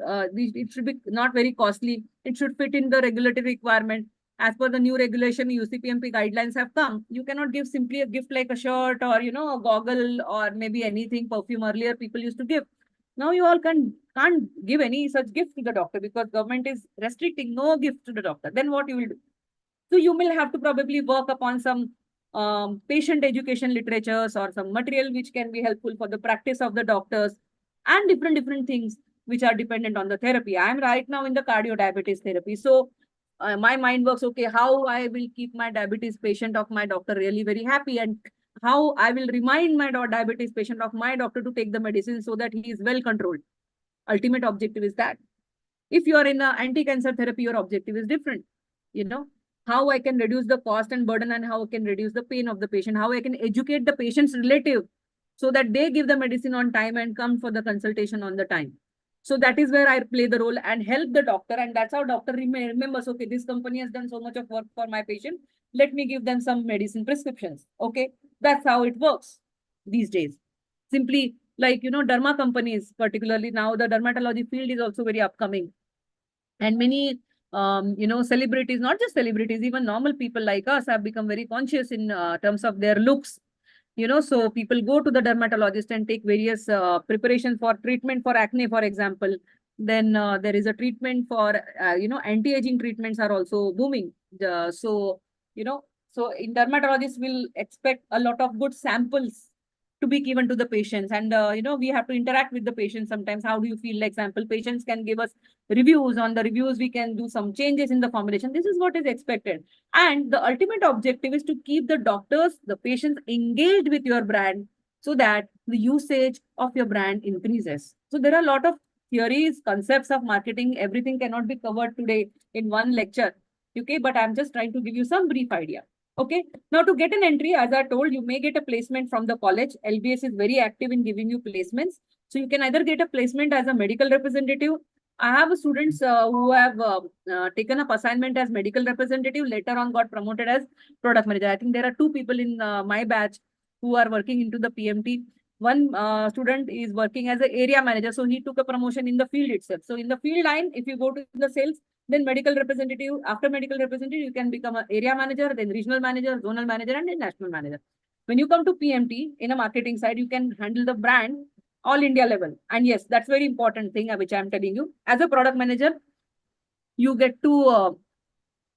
it should be not very costly. It should fit in the regulatory requirement. As per the new regulation, UCPMP guidelines have come. You cannot give simply a gift like a shirt or, a goggle or maybe anything, perfume. Earlier, people used to give. Now you all can't give any such gift to the doctor, because government is restricting no gift to the doctor. Then what you will do? So you will have to probably work upon some patient education literatures or some material which can be helpful for the practice of the doctors, and different things which are dependent on the therapy. I am right now in the cardio diabetes therapy. So my mind works, okay, how I will keep my diabetes patient of my doctor really very happy, and how I will remind my diabetes patient of my doctor to take the medicine so that he is well controlled. Ultimate objective is that. If you are in a anti-cancer therapy, your objective is different. How I can reduce the cost and burden, and how I can reduce the pain of the patient, how I can educate the patient's relative so that they give the medicine on time and come for the consultation on the time. So that is where I play the role and help the doctor. And that's how doctor remembers, okay, this company has done so much of work for my patient. Let me give them some medicine prescriptions. Okay. That's how it works these days. Simply like, derma companies, particularly now the dermatology field is also very upcoming. And many, celebrities, not just celebrities, even normal people like us have become very conscious in terms of their looks. So people go to the dermatologist and take various preparations for treatment for acne, for example. Then there is a treatment for, anti-aging treatments are also booming. So in dermatologists will expect a lot of good samples to be given to the patients. And, we have to interact with the patients sometimes. How do you feel? Like sample patients can give us reviews. On the reviews, we can do some changes in the formulation. This is what is expected. And the ultimate objective is to keep the doctors, the patients engaged with your brand, so that the usage of your brand increases. So there are a lot of theories, concepts of marketing. Everything cannot be covered today in one lecture. Okay, but I'm just trying to give you some brief idea. Okay. Now to get an entry, as I told, you may get a placement from the college. LBS is very active in giving you placements. So you can either get a placement as a medical representative. I have students who have taken up assignment as medical representative, later on got promoted as product manager. I think there are 2 people in my batch who are working into the PMT. One student is working as an area manager. So he took a promotion in the field itself. So in the field line, if you go to the sales, then medical representative, after medical representative, you can become an area manager, then regional manager, zonal manager, and then national manager. When you come to PMT, in a marketing side, you can handle the brand all India level. And yes, that's very important thing which I'm telling you. As a product manager, you get to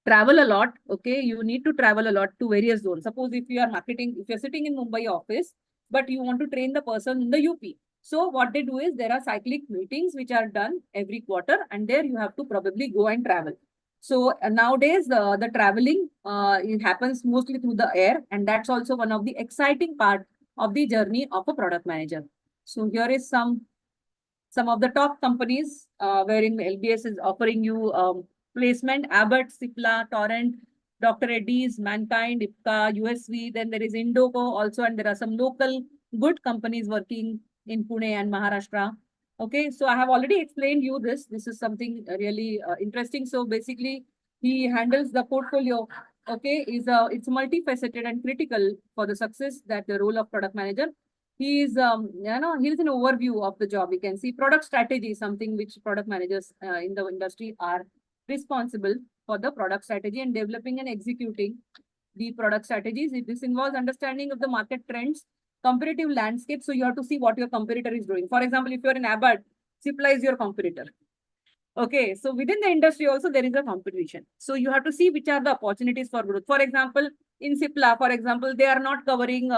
travel a lot. Okay, you need to travel a lot to various zones. Suppose if you are marketing, if you're sitting in Mumbai office, but you want to train the person in the UP. So what they do is there are cyclic meetings which are done every quarter, and there you have to probably go and travel. So nowadays the traveling it happens mostly through the air, and that's also one of the exciting part of the journey of a product manager. So here is some of the top companies wherein LBS is offering you placement: Abbott, Cipla, Torrent, Dr. Reddy's, Mankind, IPCA, USV. Then there is Indoco also, and there are some local good companies working in Pune and Maharashtra. Okay, so I have already explained you this. This is something really interesting. So basically, he handles the portfolio. Okay, it's multifaceted and critical for the success that the role of product manager. He's here's an overview of the job. We can see product strategy, something which product managers in the industry are responsible for the product strategy and developing and executing the product strategies. This involves understanding of the market trends, competitive landscape. So you have to see what your competitor is doing. For example, if you're in Abbott, Cipla is your competitor. Okay, so within the industry also there is a competition. So you have to see which are the opportunities for growth. For example, in Cipla, for example, they are not covering,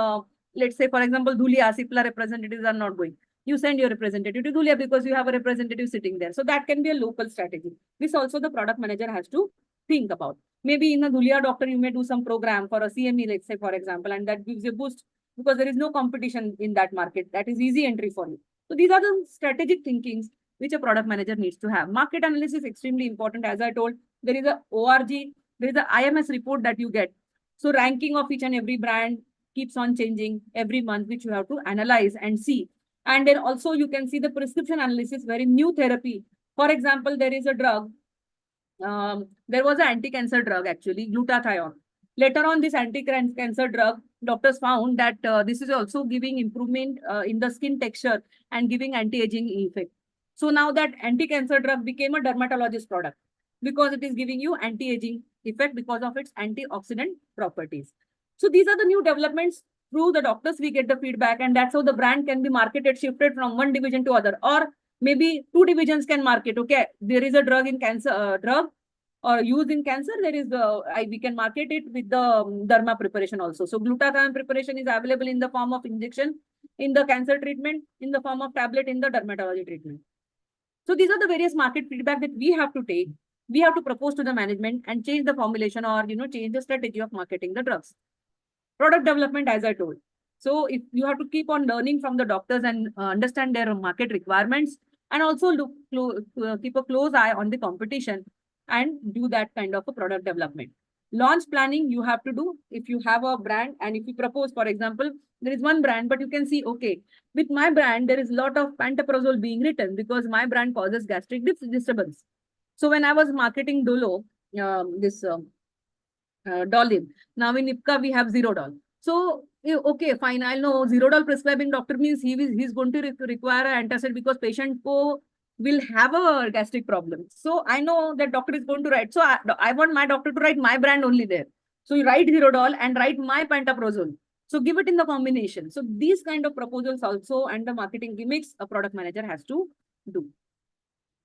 let's say, for example, Dhulia, Cipla representatives are not going. You send your representative to Dhulia because you have a representative sitting there. So that can be a local strategy. This also the product manager has to think about. Maybe in a Dhulia doctor, you may do some program for a CME, let's say, for example, and that gives you a boost because there is no competition in that market. That is easy entry for you. So these are the strategic thinkings which a product manager needs to have. Market analysis is extremely important. As I told, there is a ORG, there is a IMS report that you get. So ranking of each and every brand keeps on changing every month, which you have to analyze and see. And then also you can see the prescription analysis where in new therapy, for example, there is a drug. There was an anti-cancer drug actually, glutathione. Later on, this anti-cancer drug, doctors found that this is also giving improvement in the skin texture and giving anti-aging effect. So now that anti-cancer drug became a dermatologist product because it is giving you anti-aging effect because of its antioxidant properties. So these are the new developments. Through the doctors, we get the feedback, and that's how the brand can be marketed, shifted from one division to other, or maybe two divisions can market. Okay, there is a drug in cancer, drug or used in cancer. There is we can market it with the derma preparation also. So glutathione preparation is available in the form of injection in the cancer treatment, in the form of tablet in the dermatology treatment. So these are the various market feedback that we have to take. We have to propose to the management and change the formulation or change the strategy of marketing the drugs. Product development, as I told. So if you have to keep on learning from the doctors and understand their market requirements, and also keep a close eye on the competition and do that kind of a product development. Launch planning you have to do if you have a brand, and if you propose, for example, there is one brand, but you can see, okay, with my brand, there is a lot of pantoprazole being written because my brand causes gastric disturbance. So when I was marketing Dolo, Dolim, now in IPCA, we have Zerodol. So, okay, fine, I'll know Zerodol prescribing doctor means he's going to require an antacid because patient will have a gastric problem. So I know that doctor is going to write. So I want my doctor to write my brand only there. So you write Zerodol and write my pantoprazole. So give it in the combination. So these kind of proposals also and the marketing gimmicks a product manager has to do.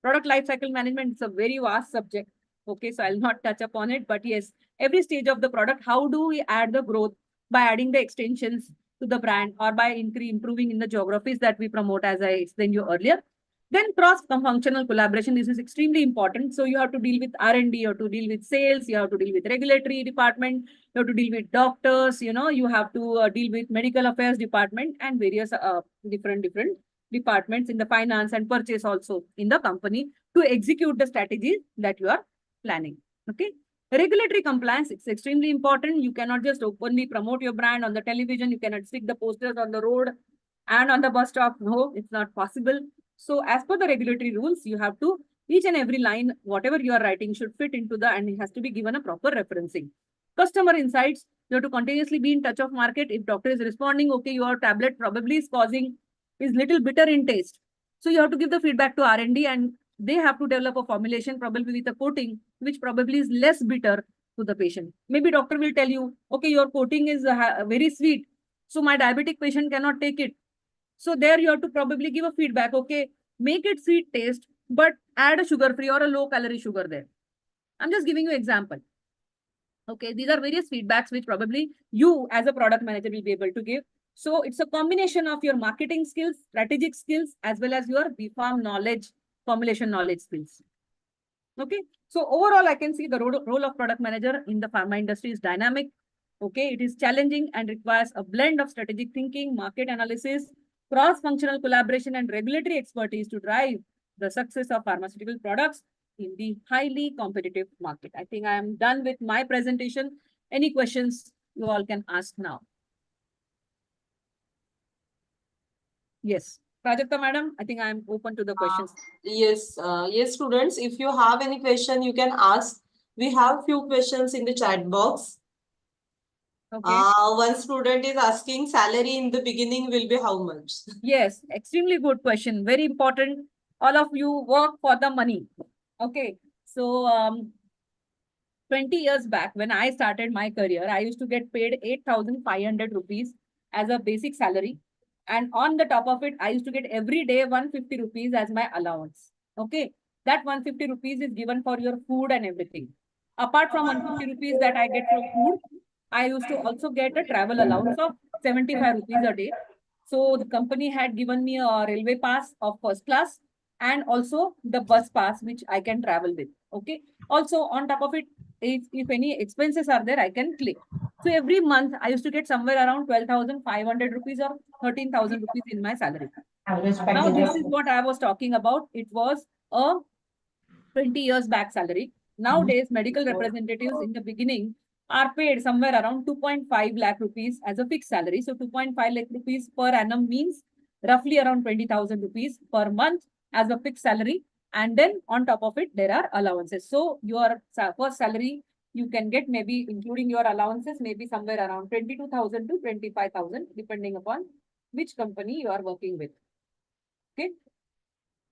Product lifecycle management is a very vast subject. Okay, so I'll not touch upon it, but yes, every stage of the product, how do we add the growth by adding the extensions to the brand or by improving in the geographies that we promote, as I explained you earlier. Then cross-functional collaboration, this is extremely important. So you have to deal with R&D, you have to deal with sales, you have to deal with regulatory department, you have to deal with doctors, you have to deal with medical affairs department and various different departments in the finance and purchase also in the company to execute the strategies that you are planning. Okay. Regulatory compliance, it's extremely important. You cannot just openly promote your brand on the television. You cannot stick the posters on the road and on the bus stop. No, it's not possible. So as per the regulatory rules, you have to, each and every line, whatever you are writing should fit into the, and it has to be given a proper referencing. Customer insights, you have to continuously be in touch of market. If doctor is responding, okay, your tablet probably is little bitter in taste. So you have to give the feedback to R&D, and they have to develop a formulation probably with a coating, which probably is less bitter to the patient. Maybe doctor will tell you, okay, your coating is very sweet. So my diabetic patient cannot take it. So there you have to probably give a feedback, okay, make it sweet taste, but add a sugar-free or a low-calorie sugar there. I'm just giving you example. Okay, these are various feedbacks which probably you as a product manager will be able to give. So it's a combination of your marketing skills, strategic skills, as well as your BPharm knowledge, formulation knowledge skills. Okay. So overall, I can see the role of product manager in the pharma industry is dynamic. Okay. It is challenging and requires a blend of strategic thinking, market analysis, cross-functional collaboration, and regulatory expertise to drive the success of pharmaceutical products in the highly competitive market. I think I am done with my presentation. Any questions you all can ask now? Yes. Prajakta madam, I think I am open to the questions. Yes, students, if you have any question, you can ask. We have few questions in the chat box. Okay. One student is asking salary in the beginning will be how much? Yes, extremely good question. Very important. All of you work for the money. Okay. So 20 years back, when I started my career, I used to get paid 8,500 rupees as a basic salary. And on the top of it, I used to get every day 150 rupees as my allowance. Okay. That 150 rupees is given for your food and everything. Apart from 150 rupees that I get for food, I used to also get a travel allowance of 75 rupees a day. So the company had given me a railway pass of first class and also the bus pass, which I can travel with. Okay. Also, on top of it, if any expenses are there, I can claim. So every month I used to get somewhere around 12,500 rupees or 13,000 rupees in my salary. Now this is what I was talking about. It was a 20 years back salary. Nowadays, medical representatives in the beginning are paid somewhere around 2.5 lakh rupees as a fixed salary. So 2.5 lakh rupees per annum means roughly around 20,000 rupees per month as a fixed salary. And then on top of it, there are allowances. So your first salary, you can get maybe including your allowances, maybe somewhere around 22,000 to 25,000, depending upon which company you are working with. Okay.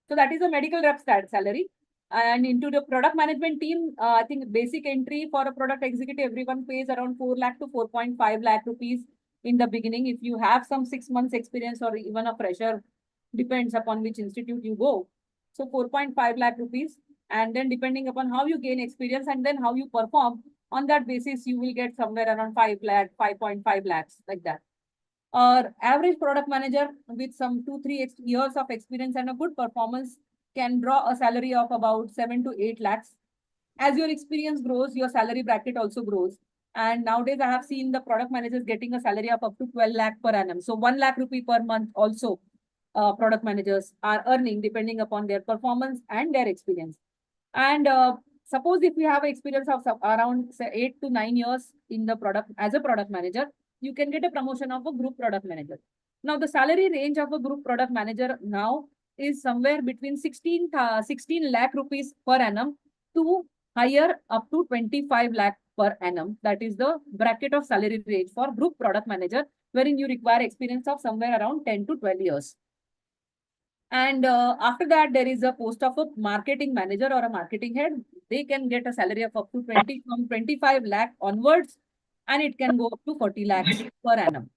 So that is a medical rep salary. And into the product management team, I think basic entry for a product executive, everyone pays around 4 lakh to 4.5 lakh rupees in the beginning. If you have some 6 months experience or even a fresher, depends upon which institute you go. So 4.5 lakh rupees. And then depending upon how you gain experience and then how you perform, on that basis, you will get somewhere around 5 lakh, 5.5 lakhs like that. Average product manager with some 2-3 years of experience and a good performance can draw a salary of about 7 to 8 lakhs. As your experience grows, your salary bracket also grows. And nowadays, I have seen the product managers getting a salary of up to 12 lakh per annum. So 1 lakh rupee per month also product managers are earning depending upon their performance and their experience. And suppose if you have experience of around say 8 to 9 years in the product as a product manager, you can get a promotion of a group product manager. Now, the salary range of a group product manager now is somewhere between 16 lakh rupees per annum to higher up to 25 lakh per annum. That is the bracket of salary range for group product manager, wherein you require experience of somewhere around 10 to 12 years. And after that, there is a post of a marketing manager or a marketing head. They can get a salary of up to 20 from 25 lakh onwards, and it can go up to 40 lakhs per annum.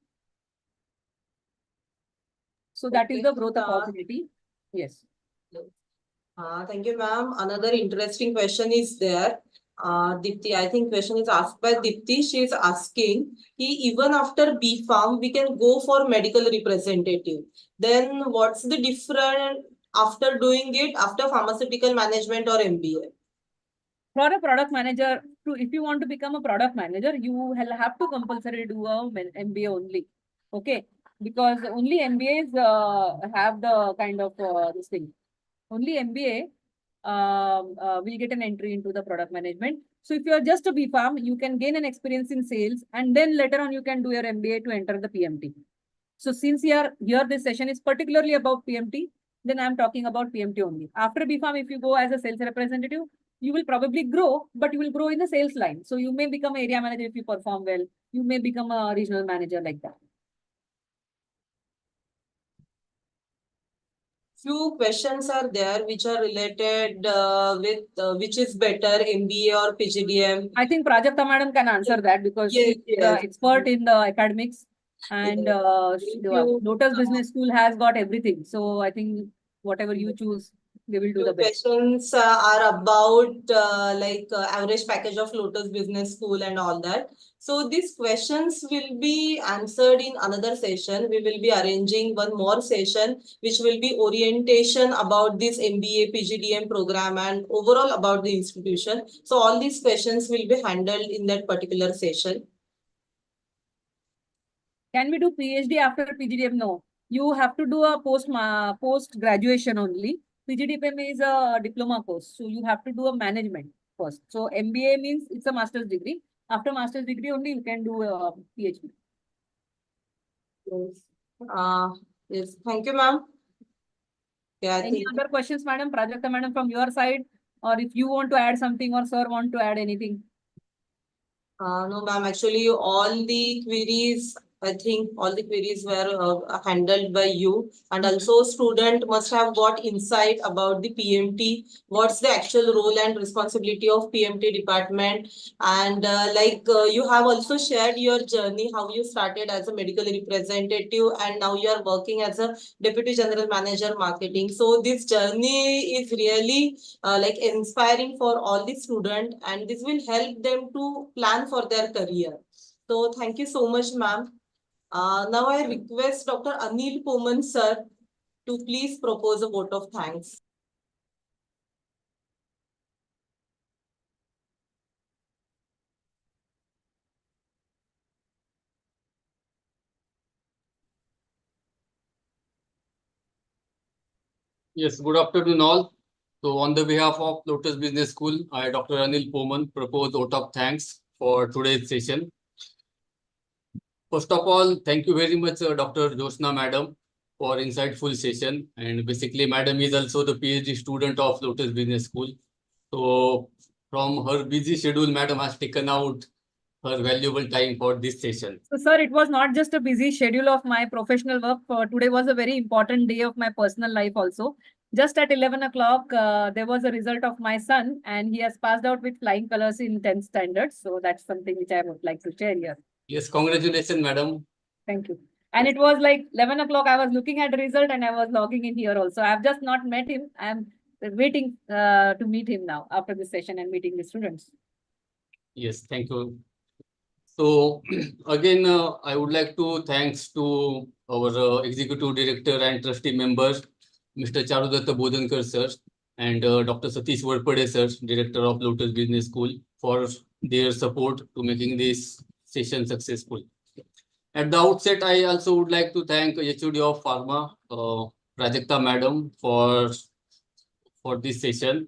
So that is the growth opportunity. Yes. Thank you, ma'am. Another interesting question is there. Dipti, I think question is asked by Dipti. She is asking, even after B Farm, we can go for medical representative. Then what's the difference after doing it, after pharmaceutical management or MBA? For a product manager, if you want to become a product manager, you will have to compulsory do a MBA only. Okay. Because only MBAs have the kind of this thing. Only MBA will get an entry into the product management. So if you are just a B Farm, you can gain an experience in sales and then later on you can do your MBA to enter the PMT. So since here this session is particularly about PMT, then I'm talking about PMT only. After B Farm, if you go as a sales representative, you will probably grow, but you will grow in the sales line. So you may become an area manager if you perform well. You may become a regional manager like that. Few questions are there which are related with which is better, MBA or PGDM. I think Prajakta madam can answer that because she's the expert in the academics, and Lotus Business School has got everything. So I think whatever you choose. we will do Two the best. questions are about average package of Lotus Business School and all that. So these questions will be answered in another session. We will be arranging one more session, which will be orientation about this MBA PGDM program and overall about the institution. So all these questions will be handled in that particular session. Can we do PhD after PGDM? No. You have to do a post graduation only. PGDM is a diploma course, so you have to do a management first. So MBA means it's a master's degree. After master's degree only you can do a PhD. Yes. Yes. Thank you, ma'am. Yeah, I Any think. other questions, madam? Prajakta madam, from your side, or if you want to add something or sir want to add anything? No, ma'am. Actually, all the queries, I think all the queries were handled by you. And also, student must have got insight about the PMT. What's the actual role and responsibility of PMT department? And you have also shared your journey, how you started as a medical representative, and now you are working as a deputy general manager marketing. So this journey is really inspiring for all the students, and this will help them to plan for their career. So thank you so much, ma'am. Now I request Dr. Anil Poman sir to please propose a vote of thanks. Yes, good afternoon all. So on the behalf of Lotus Business School, I, Dr. Anil Poman, propose vote of thanks for today's session. First of all, thank you very much, Dr. Josna Madam, for insightful session. And basically, Madam is also the PhD student of Lotus Business School. So from her busy schedule, Madam has taken out her valuable time for this session. So, sir, it was not just a busy schedule of my professional work. Today was a very important day of my personal life also. Just at 11 o'clock, there was a result of my son, and he has passed out with flying colors in 10th standard. So that's something which I would like to share here. Yes, congratulations, Madam. Thank you. And it was like 11 o'clock, I was looking at the result and I was logging in here also. I have just not met him. I'm waiting to meet him now after this session and meeting the students. Yes, thank you. So again, I would like to thanks to our executive director and trustee members, Mr. Charudatta Bodhankar sir, and Dr. Satish Varpade sir, director of Lotus Business School, for their support to making this session successful. At the outset, I also would like to thank HOD of Pharma, Prajakta Madam, for this session,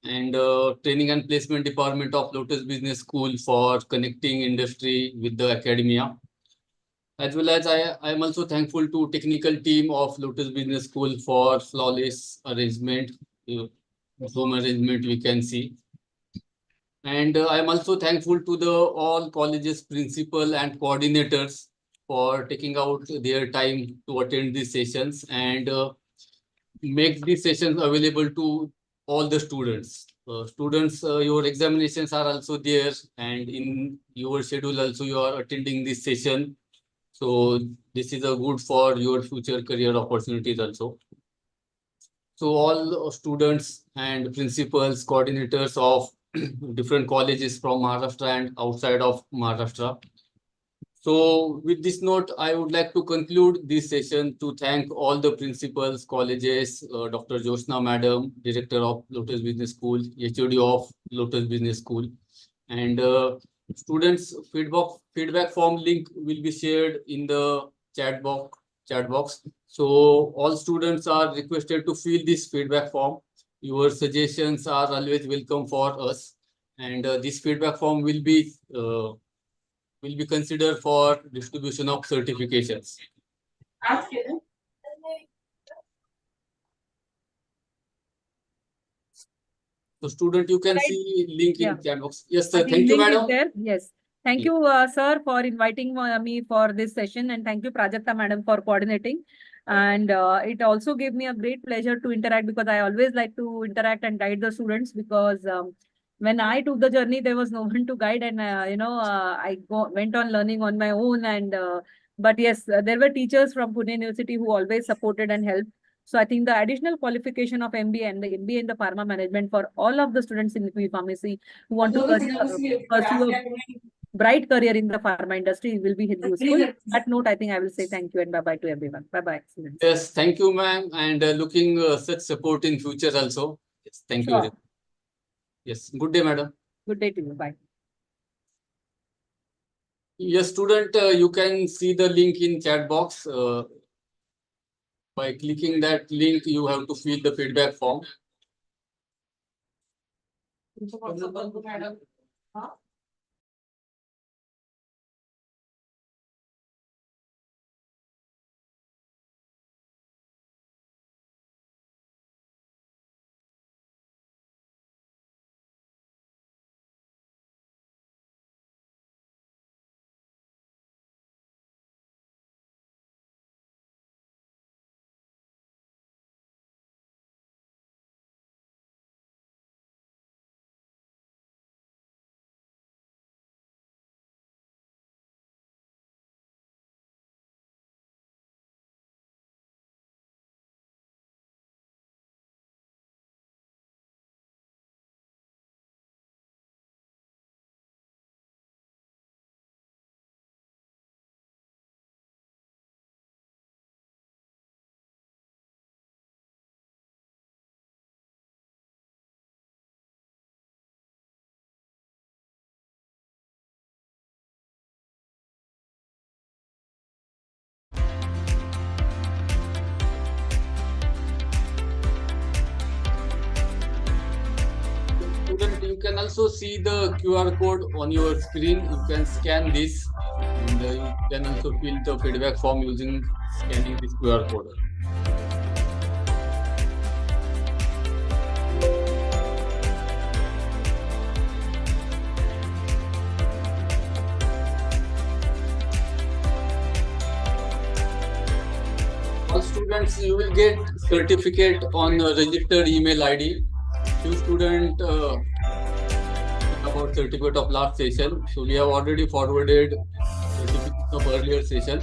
and training and placement department of Lotus Business School for connecting industry with the academia. As well as I am also thankful to technical team of Lotus Business School for flawless arrangement, Zoom arrangement we can see. And I am also thankful to the all colleges principal and coordinators for taking out their time to attend these sessions and make these sessions available to all the students. Your examinations are also there, and in your schedule also you are attending this session. So this is a good for your future career opportunities also. So all students and principals, coordinators of different colleges from Maharashtra and outside of Maharashtra. So with this note, I would like to conclude this session to thank all the principals, colleges, Dr. Josna Madam, Director of Lotus Business School, HOD of Lotus Business School, and students feedback form link will be shared in the chat box. So all students are requested to fill this feedback form. Your suggestions are always welcome for us, and this feedback form will be considered for distribution of certifications. So student, you can see link in chat box. Yes, sir. Thank you, madam. Yes. Thank you, sir, for inviting me for this session, and thank you, Prajakta madam, for coordinating. And it also gave me a great pleasure to interact, because I always like to interact and guide the students, because when I took the journey, there was no one to guide, and I went on learning on my own. And but yes, there were teachers from Pune University who always supported and helped. So I think the additional qualification of MBA and the MBA in the pharma management for all of the students in the pharmacy who want to pursue a bright career in the pharma industry will be useful. On that note, I think I will say thank you and bye-bye to everyone. Bye-bye. Yes, thank you, ma'am, and looking such support in future also. Yes, thank you very much. Yes, good day, madam. Good day to you. Bye. Yes, student, you can see the link in chat box. By clicking that link, you have to fill the feedback form. Student, you can also see the QR code on your screen. You can scan this, and you can also fill the feedback form using scanning this QR code. All students, you will get certificate on registered email ID. Few student about certificate of last session. So we have already forwarded certificate of earlier session.